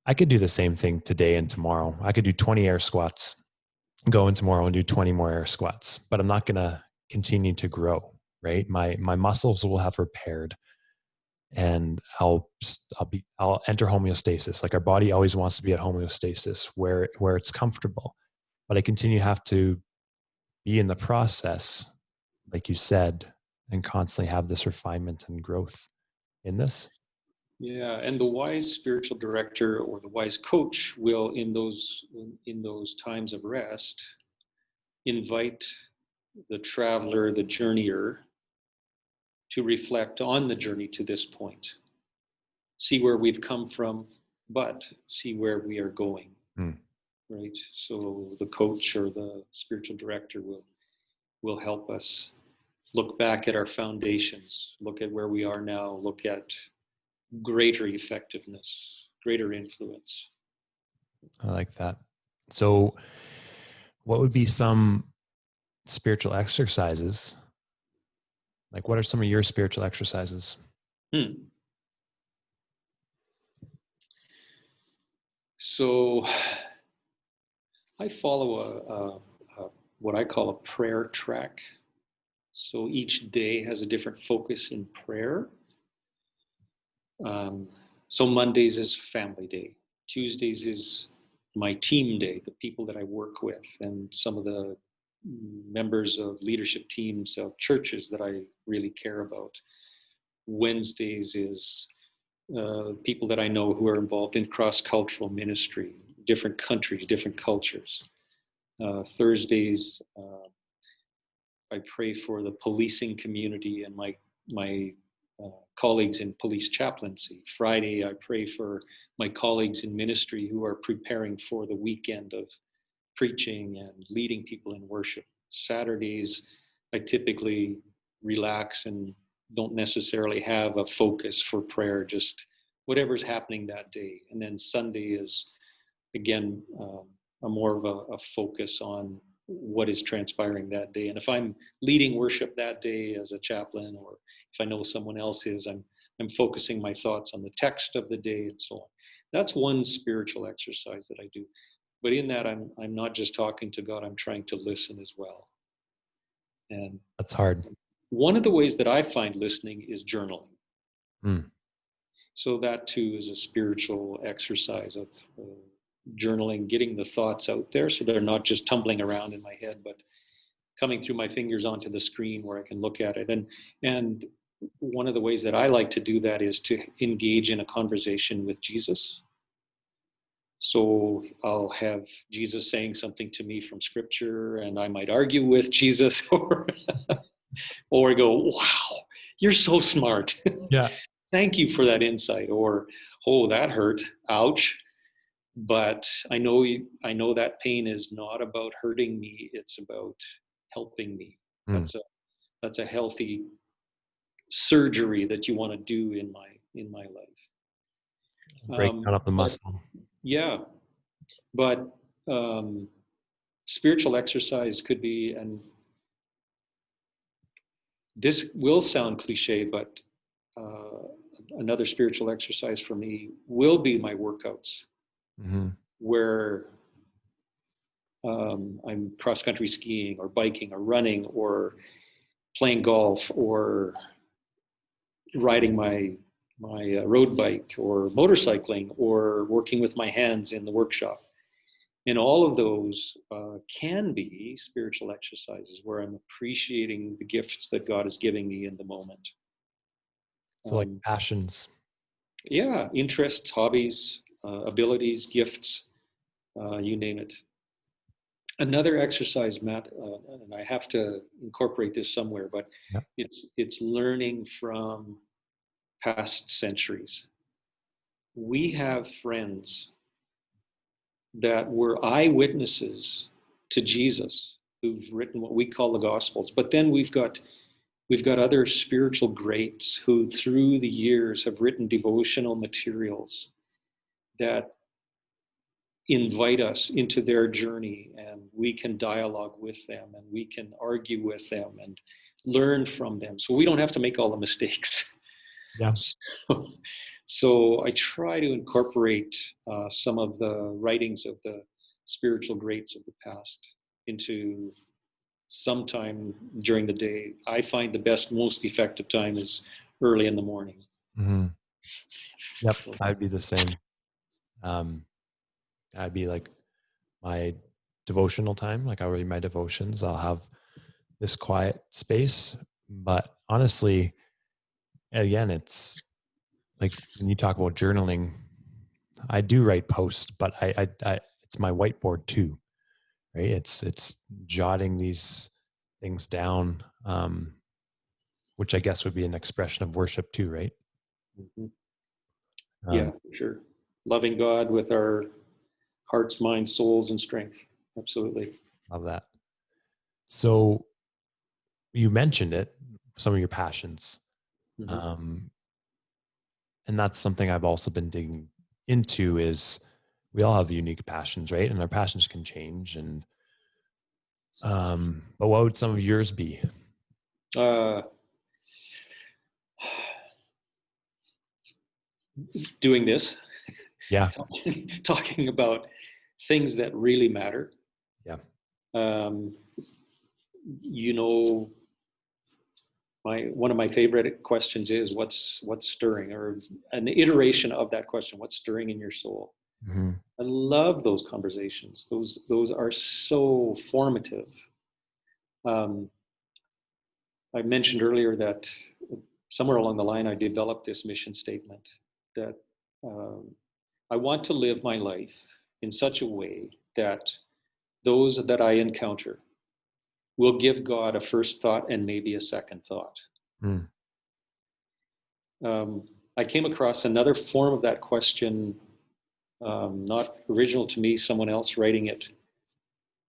I could do the same thing today and tomorrow. I could do 20 air squats, go in tomorrow and do 20 more air squats, but I'm not going to continue to grow, right? My muscles will have repaired, and I'll enter homeostasis. Like our body always wants to be at homeostasis where it's comfortable, but I continue to have to be in the process, like you said, and constantly have this refinement and growth in this. Yeah, and the wise spiritual director or the wise coach will, in those times of rest, invite the traveler, the journeyer, to reflect on the journey to this point, see where we've come from, but see where we are going. Right? So the coach or the spiritual director will help us look back at our foundations, look at where we are now, look at greater effectiveness, greater influence. I like that. So what would be some spiritual exercises? Like, what are some of your spiritual exercises? So I follow what I call a prayer track. So each day has a different focus in prayer. So Mondays is family day. Tuesdays is my team day, the people that I work with, and some of the members of leadership teams of churches that I really care about. Wednesdays is people that I know who are involved in cross-cultural ministry, different countries, different cultures. Thursdays, I pray for the policing community and my colleagues in police chaplaincy. Friday, I pray for my colleagues in ministry who are preparing for the weekend of preaching and leading people in worship. Saturdays, I typically relax and don't necessarily have a focus for prayer, just whatever's happening that day. And then Sunday is, again, a more of a focus on what is transpiring that day. And if I'm leading worship that day as a chaplain, or if I know someone else is, I'm focusing my thoughts on the text of the day and so on. That's one spiritual exercise that I do. But in that, I'm not just talking to God, I'm trying to listen as well. And that's hard. One of the ways that I find listening is journaling. So that too is a spiritual exercise of journaling, getting the thoughts out there so they're not just tumbling around in my head, but coming through my fingers onto the screen where I can look at it. And one of the ways that I like to do that is to engage in a conversation with Jesus. So I'll have Jesus saying something to me from scripture, and I might argue with Jesus or go, wow, you're so smart. Yeah. Thank you for that insight. Or, oh, that hurt. Ouch. But I know that pain is not about hurting me. It's about helping me. That's a healthy surgery that you want to do in my life. Break down up the muscle. Yeah. But spiritual exercise could be, and this will sound cliche, but another spiritual exercise for me will be my workouts, where I'm cross-country skiing or biking or running or playing golf or riding my road bike or motorcycling or working with my hands in the workshop. And all of those can be spiritual exercises where I'm appreciating the gifts that God is giving me in the moment. So like passions. Yeah, interests, hobbies, abilities, gifts, you name it. Another exercise, Matt, and I have to incorporate this somewhere, but it's learning from past centuries. We have friends that were eyewitnesses to Jesus who've written what we call the Gospels. But then we've got other spiritual greats who through the years have written devotional materials that invite us into their journey, and we can dialogue with them and we can argue with them and learn from them. So we don't have to make all the mistakes. Yeah. So I try to incorporate some of the writings of the spiritual greats of the past into sometime during the day. I find the best, most effective time is early in the morning. Yep, I'd be the same. I'd be like my devotional time. Like I read my devotions. I'll have this quiet space. But honestly, again, it's like when you talk about journaling, I do write posts, but I it's my whiteboard too, right? It's jotting these things down. which I guess would be an expression of worship too, right? Mhm. Um, Yeah, sure. Loving God with our hearts, minds, souls, and strength. Absolutely. love that. So you mentioned it, some of your passions. Mhm. Um, and that's something I've also been digging into is we all have unique passions, right? And our passions can change. And but what would some of yours be? Uh, Doing this, Yeah. talking about things that really matter. Yeah. Um, you know, one of my favorite questions is what's stirring, or an iteration of that question, what's stirring in your soul. Mm-hmm. I love those conversations. Those are so formative. um, I mentioned earlier that somewhere along the line I developed this mission statement that um, I want to live my life in such a way that those that I encounter will give God a first thought and maybe a second thought. Mm. I came across another form of that question, not original to me, someone else writing it,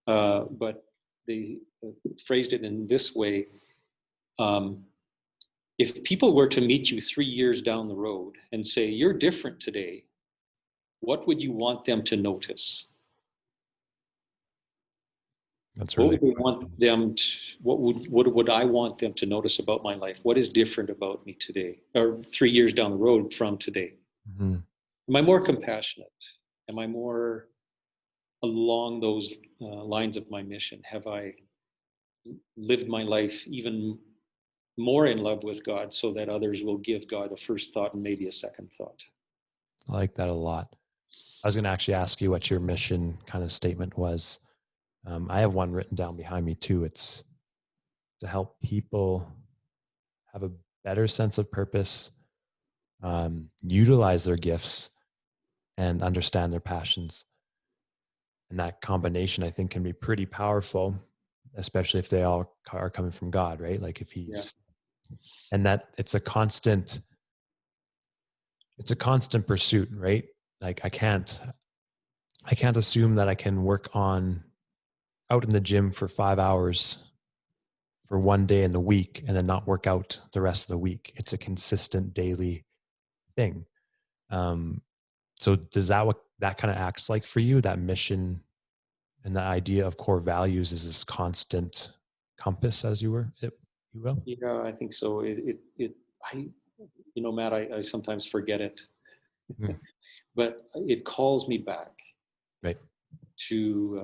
but they phrased it in this way. Um, if people were to meet you 3 years down the road and say, "You're different today," what would you want them to notice? That's What really would they good. want them to, what would I want them to notice about my life? What is different about me today, or 3 years down the road from today? Mm-hmm. Am I more compassionate? Am I more along those lines of my mission? Have I lived my life even more in love with God so that others will give God a first thought and maybe a second thought? I like that a lot. I was going to actually ask you what your mission kind of statement was. I have one written down behind me too. It's to help people have a better sense of purpose, utilize their gifts, and understand their passions. And that combination, I think, can be pretty powerful, especially if they all are coming from God, right? Like if Yeah. he's, and that it's a constant pursuit, right? Like I can't assume that I can work on out in the gym for 5 hours for one day in the week and then not work out the rest of the week. It's a consistent daily thing. Um, so does that what that kind of acts like for you? That mission and that idea of core values is this constant compass, as you will. Yeah, I think so. I, Matt, I sometimes forget it, Mm, but it calls me back right. to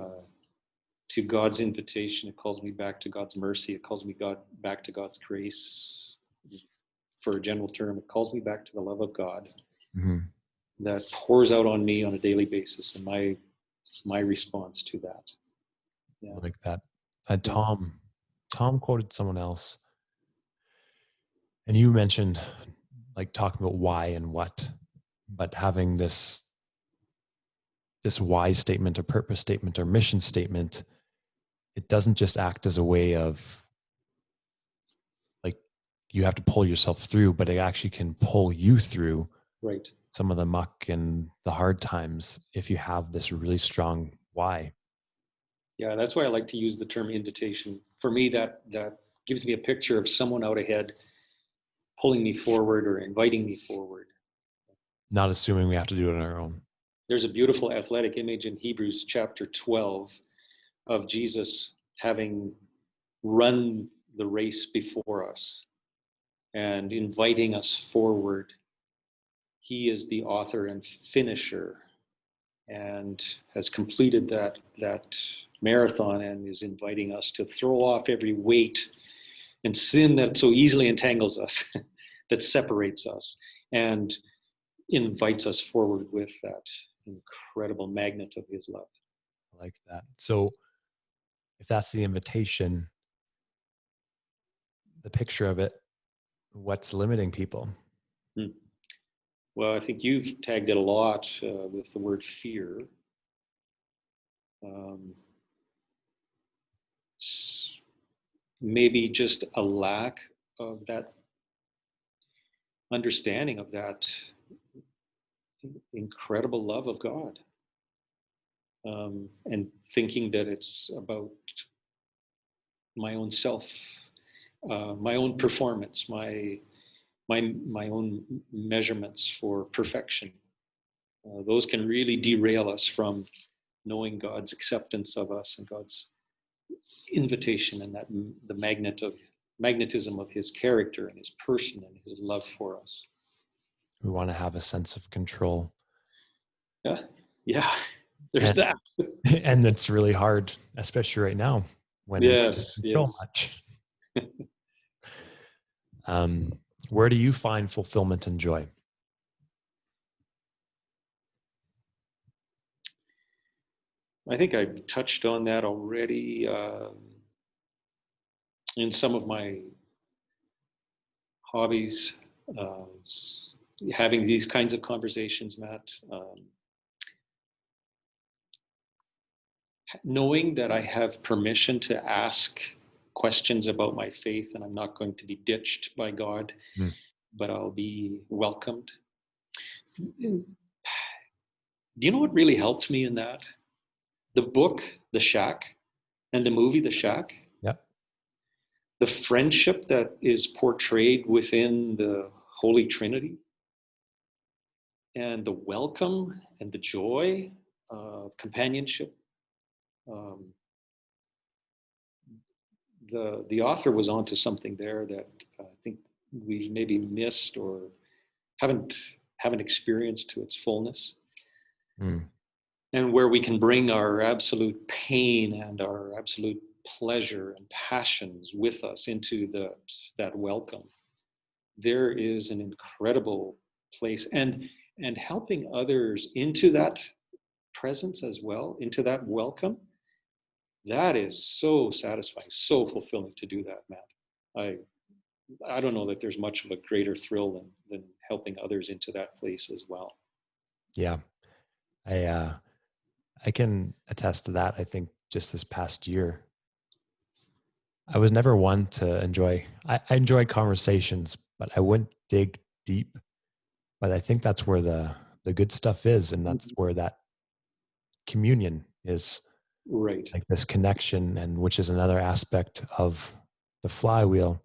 God's invitation. It calls me back to God's mercy. It calls me back to God's grace. For a general term, it calls me back to the love of God Mm-hmm. that pours out on me on a daily basis, and my response to that. Yeah. Like that. And Yeah. Tom quoted someone else, and you mentioned like talking about why and what, but having this why statement or purpose statement or mission statement, it doesn't just act as a way of like you have to pull yourself through, but it actually can pull you through Right. some of the muck and the hard times if you have this really strong why. Yeah, that's why I like to use the term invitation. For me, that gives me a picture of someone out ahead pulling me forward or inviting me forward. Not assuming we have to do it on our own. There's a beautiful athletic image in Hebrews chapter 12 of Jesus having run the race before us and inviting us forward. He is the author and finisher and has completed that marathon and is inviting us to throw off every weight and sin that so easily entangles us, that separates us, and invites us forward with that incredible magnet of his love. I like that. So if that's the invitation, the picture of it, what's limiting people? Hmm. Well, I think you've tagged it a lot with the word fear. Um, maybe just a lack that understanding of that incredible love of God, and thinking that it's about my own self, my own performance, my own measurements for perfection. Those can really derail us from knowing God's acceptance of us and God's invitation, and that the magnetism of His character and His person and His love for us. We want to have a sense of control. Yeah, there's that. And it's really hard, especially right now when we can't control much. Where do you find fulfillment and joy? I think I touched on that already in some of my hobbies, having these kinds of conversations, Matt. Knowing that I have permission to ask questions about my faith, and I'm not going to be ditched by God, but I'll be welcomed. Do you know what really helped me in that? The book, The Shack, and the movie, The Shack. Yep. The friendship that is portrayed within the Holy Trinity, and the welcome and the joy of companionship. The author was onto something there that I think we maybe missed or haven't experienced to its fullness. And where we can bring our absolute pain and our absolute pleasure and passions with us into that welcome. There is an incredible place, and helping others into that presence as well, into that welcome. That is so satisfying, so fulfilling to do that, Matt. I don't know that there's much of a greater thrill than helping others into that place as well. Yeah. I can attest to that. I think just this past year, I was never one to enjoy, I enjoy conversations, but I wouldn't dig deep. But I think that's where the good stuff is. And that's where that communion is. Right. Like this connection, and which is another aspect of the flywheel,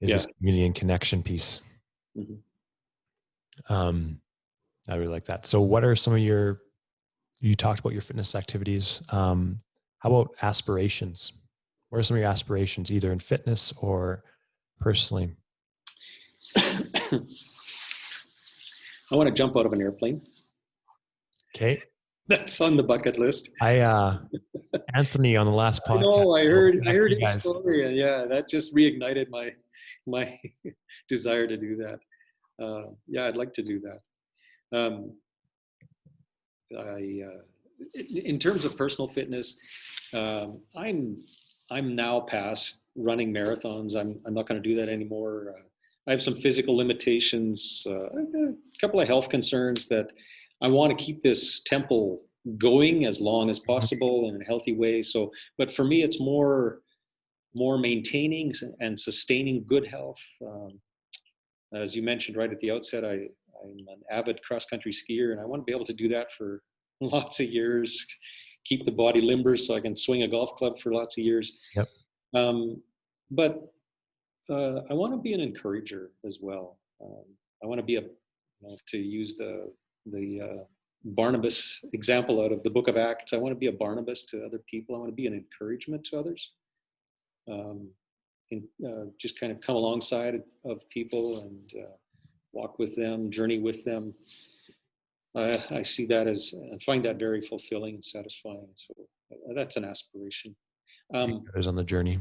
is this community and connection piece. I really like that. So what are some of you talked about your fitness activities. How about aspirations? What are some of your aspirations, either in fitness or personally? I want to jump out of an airplane. Okay. That's on the bucket list. Anthony on the last podcast. I know, I heard his story, and yeah, that just reignited my desire to do that. Yeah, I'd like to do that. In terms of personal fitness, I'm now past running marathons. I'm not going to do that anymore. I have some physical limitations, a couple of health concerns that I want to keep this temple going as long as possible in a healthy way. So, but for me, it's more maintaining and sustaining good health. As you mentioned right at the outset, I'm an avid cross-country skier, and I want to be able to do that for lots of years, keep the body limber so I can swing a golf club for lots of years. Yep. But I want to be an encourager as well. I want to be to use the Barnabas example out of the book of Acts. I want to be a Barnabas to other people. I want to be an encouragement to others. And just kind of come alongside of people and walk with them, journey with them. I see that as, and find that very fulfilling and satisfying. So that's an aspiration. Take others on the journey.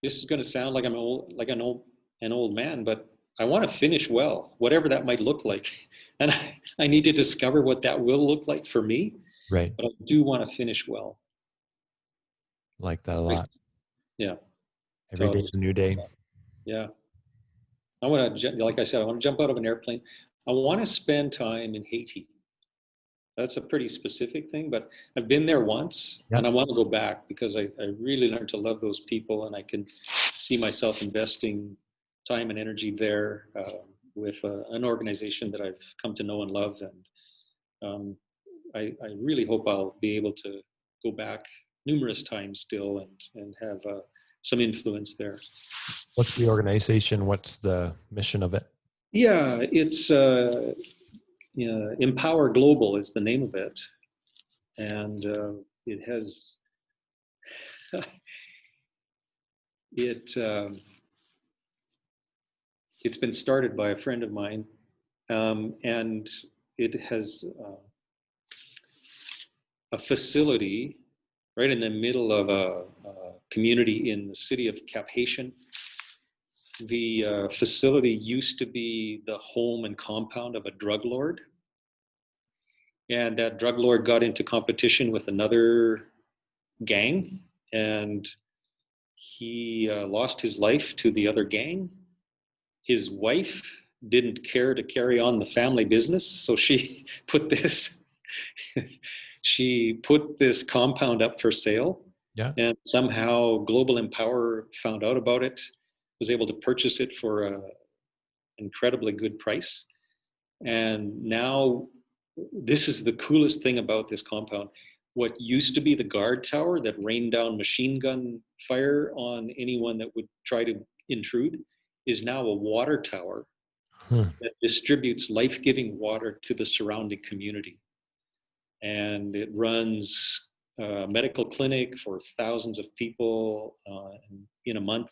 This is going to sound like I'm an old man, but I want to finish well, whatever that might look like. And I need to discover what that will look like for me. Right. But I do want to finish well. Like that a lot. Yeah. Every day is a new day. Yeah. I want to, like I said, I want to jump out of an airplane. I want to spend time in Haiti. That's a pretty specific thing, but I've been there once, and I want to go back because I really learned to love those people, and I can see myself investing time and energy there with an organization that I've come to know and love. And I really hope I'll be able to go back numerous times still and have some influence there. What's the organization? What's the mission of it? Yeah, it's Empower Global is the name of it. And it has, it's been started by a friend of mine, and it has a facility right in the middle of a community in the city of Cap-Haitien. The facility used to be the home and compound of a drug lord. And that drug lord got into competition with another gang, and he lost his life to the other gang. His wife didn't care to carry on the family business, so she put this compound up for sale. Yeah. And somehow Global Empower found out about it, was able to purchase it for an incredibly good price. And now, this is the coolest thing about this compound. What used to be the guard tower that rained down machine gun fire on anyone that would try to intrude is now a water tower that distributes life-giving water to the surrounding community. And it runs a medical clinic for thousands of people in a month.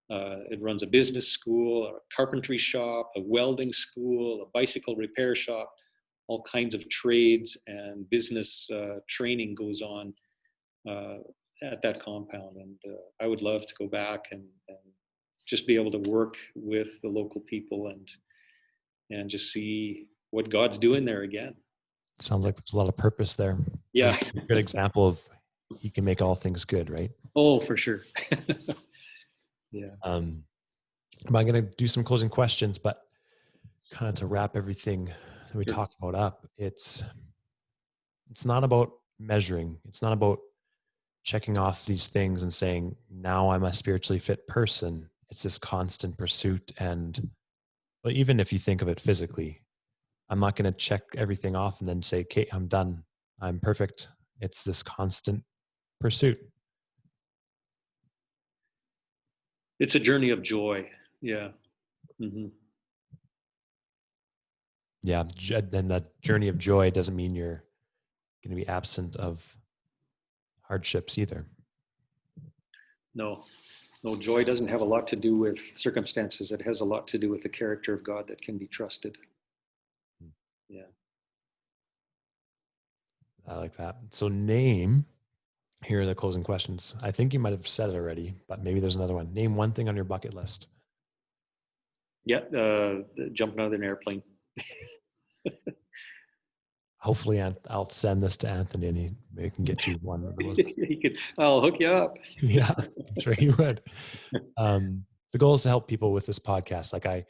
It runs a business school, a carpentry shop, a welding school, a bicycle repair shop. All kinds of trades and business training goes on at that compound. And I would love to go back and just be able to work with the local people and just see what God's doing there again. Sounds like there's a lot of purpose there. Yeah. A good example of He can make all things good, right? Oh, for sure. Yeah. I'm going to do some closing questions, but kind of to wrap everything that we talked about up, it's not about measuring. It's not about checking off these things and saying, now I'm a spiritually fit person. It's this constant pursuit. And well, even if you think of it physically, I'm not going to check everything off and then say, okay, I'm done. I'm perfect. It's this constant pursuit. It's a journey of joy. Yeah. Mm-hmm. Yeah. And that journey of joy doesn't mean you're going to be absent of hardships either. No, joy doesn't have a lot to do with circumstances. It has a lot to do with the character of God that can be trusted. Yeah. I like that. So here are the closing questions. I think you might have said it already, but maybe there's another one. Name one thing on your bucket list. Yeah. Jumping out of an airplane. Hopefully I'll send this to Anthony and he can get you one of those. I'll hook you up. Yeah, I'm sure he would. The goal is to help people with this podcast. Like I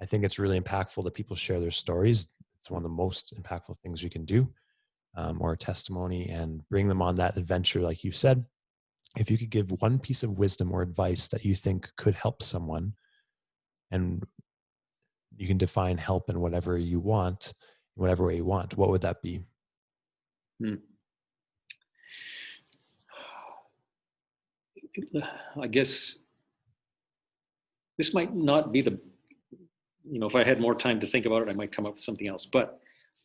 think it's really impactful that people share their stories. It's one of the most impactful things we can do, or a testimony, and bring them on that adventure. Like you said, if you could give one piece of wisdom or advice that you think could help someone, and you can define help in whatever you want, in whatever way you want, what would that be? I guess this might not be if I had more time to think about it, I might come up with something else, but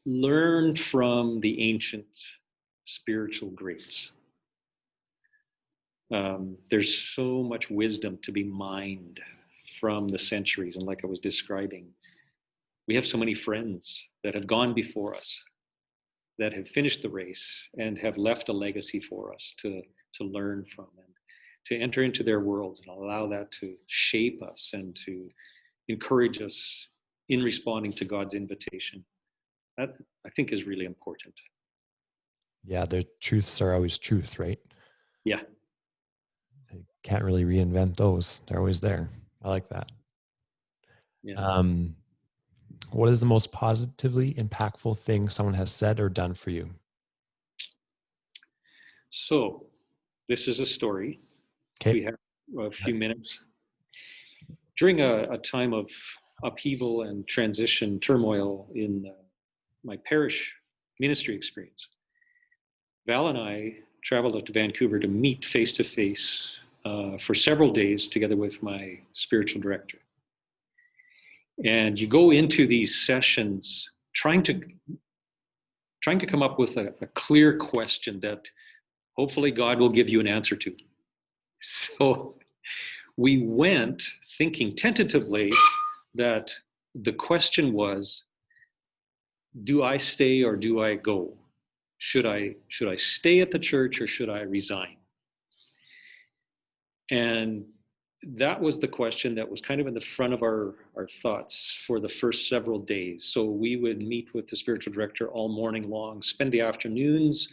learn from the ancient spiritual greats. There's so much wisdom to be mined from the centuries. And like I was describing, we have so many friends that have gone before us, that have finished the race and have left a legacy for us to learn from and to enter into their worlds and allow that to shape us and to encourage us in responding to God's invitation. That I think is really important. Yeah, their truths are always truth, right? Yeah. You can't really reinvent those. They're always there. I like that. Yeah. What is the most positively impactful thing someone has said or done for you? So this is a story. Okay. a few minutes. During a time of upheaval and transition turmoil in my parish ministry experience, Val and I traveled up to Vancouver to meet face-to-face for several days together with my spiritual director. And you go into these sessions trying to come up with a clear question that hopefully God will give you an answer to. So we went thinking tentatively that the question was, do I stay or do I go? Should I stay at the church or should I resign? And that was the question that was kind of in the front of our thoughts for the first several days. So we would meet with the spiritual director all morning long, spend the afternoons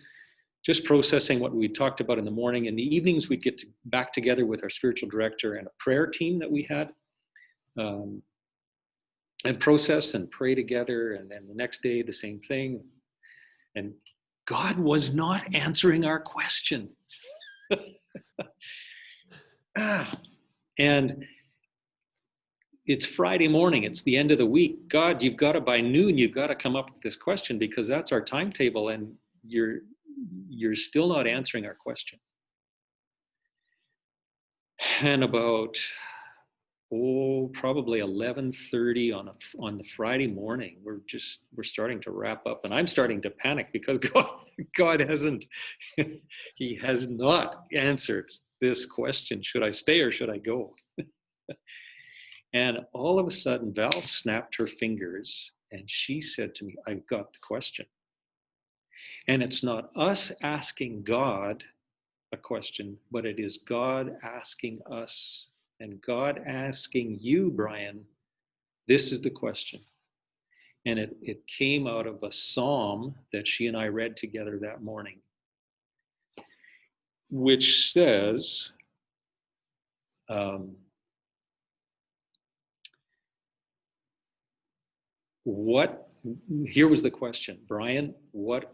just processing what we talked about in the morning. In the evenings, we'd get back together with our spiritual director and a prayer team that we had, and process and pray together. And then the next day, the same thing. And God was not answering our question. And it's Friday morning. It's the end of the week. God, you've got to, by noon, you've got to come up with this question because that's our timetable. And you're still not answering our question. And about probably 11:30 on the Friday morning, we're starting to wrap up, and I'm starting to panic because God hasn't he has not answered this question. Should I stay or should I go? And all of a sudden, Val snapped her fingers and she said to me, I've got the question. And it's not us asking God a question, but it is God asking us, and God asking you, Brian, this is the question. And it came out of a psalm that she and I read together that morning, which says, here was the question, Brian, what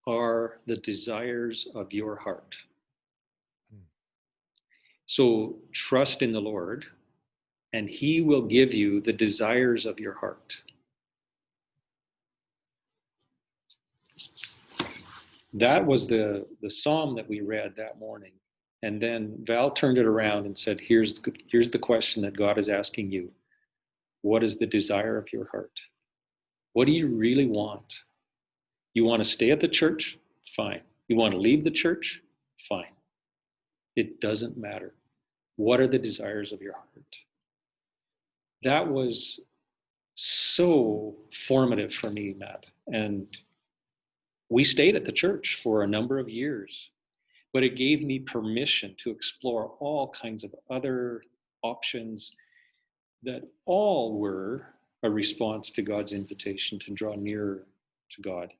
are the desires of your heart? So trust in the Lord, and he will give you the desires of your heart. That was the psalm that we read that morning. And then Val turned it around and said, here's the question that God is asking you. What is the desire of your heart? What do you really want? You want to stay at the church? Fine. You want to leave the church? Fine. It doesn't matter. What are the desires of your heart? That was so formative for me, Matt. And we stayed at the church for a number of years, but it gave me permission to explore all kinds of other options that all were a response to God's invitation to draw nearer to God.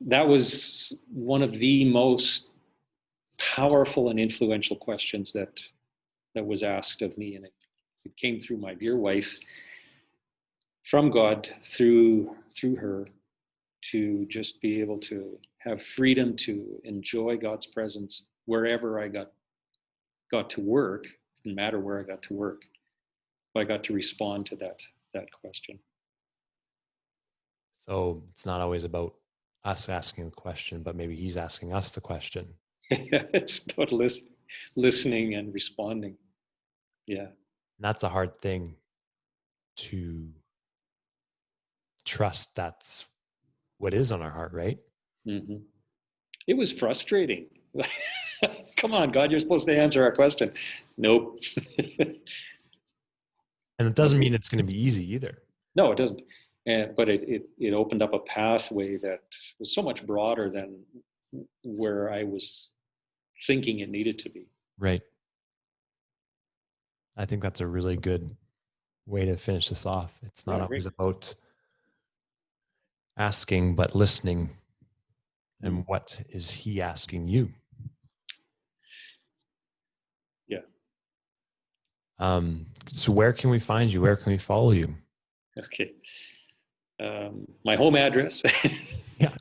That was one of the most powerful and influential questions that was asked of me, and it came through my dear wife, from God through her, to just be able to have freedom to enjoy God's presence wherever I got to work. It didn't matter where I got to work, but I got to respond to that question. So it's not always about us asking the question, but maybe he's asking us the question. It's about listening and responding. Yeah. And that's a hard thing to trust. That's what is on our heart, right? Mm-hmm. It was frustrating. Come on, God, you're supposed to answer our question. Nope. And it doesn't mean it's going to be easy either. No, it doesn't. But it opened up a pathway that was so much broader than where I was thinking it needed to be. Right. I think that's a really good way to finish this off. It's not always about asking, but listening. And what is he asking you? Yeah. So where can we find you? Where can we follow you? Okay. My home address. Yeah.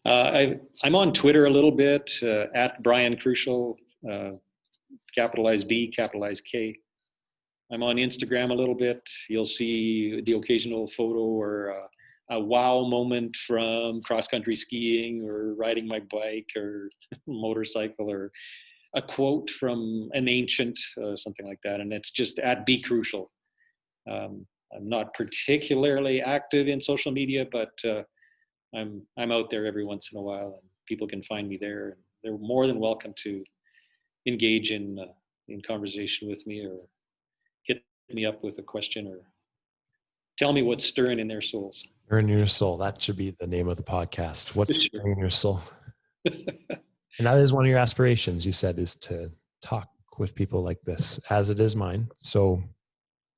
I'm on Twitter a little bit, at Brian Krushel, capitalized B, capitalized K. I'm on Instagram a little bit. You'll see the occasional photo or a wow moment from cross-country skiing or riding my bike or motorcycle, or a quote from an ancient, something like that. And it's just at B Krushel. I'm not particularly active in social media, but I'm out there every once in a while, and people can find me there. And they're more than welcome to engage in conversation with me, or hit me up with a question, or tell me what's stirring in their souls. Stirring in your soul. That should be the name of the podcast. What's stirring in your soul? And that is one of your aspirations, you said, is to talk with people like this, as it is mine. So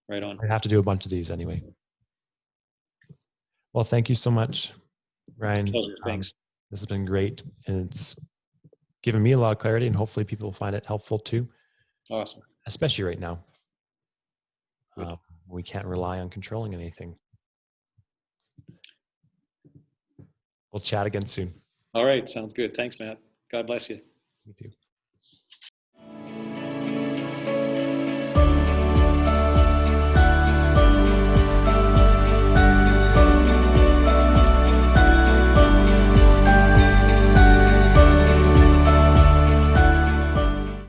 right on. I have to do a bunch of these anyway. Well, thank you so much, Ryan. Thanks. This has been great, and it's given me a lot of clarity, and hopefully people find it helpful too. Awesome. Especially right now. We can't rely on controlling anything. We'll chat again soon. All right. Sounds good. Thanks, Matt. God bless you. You too.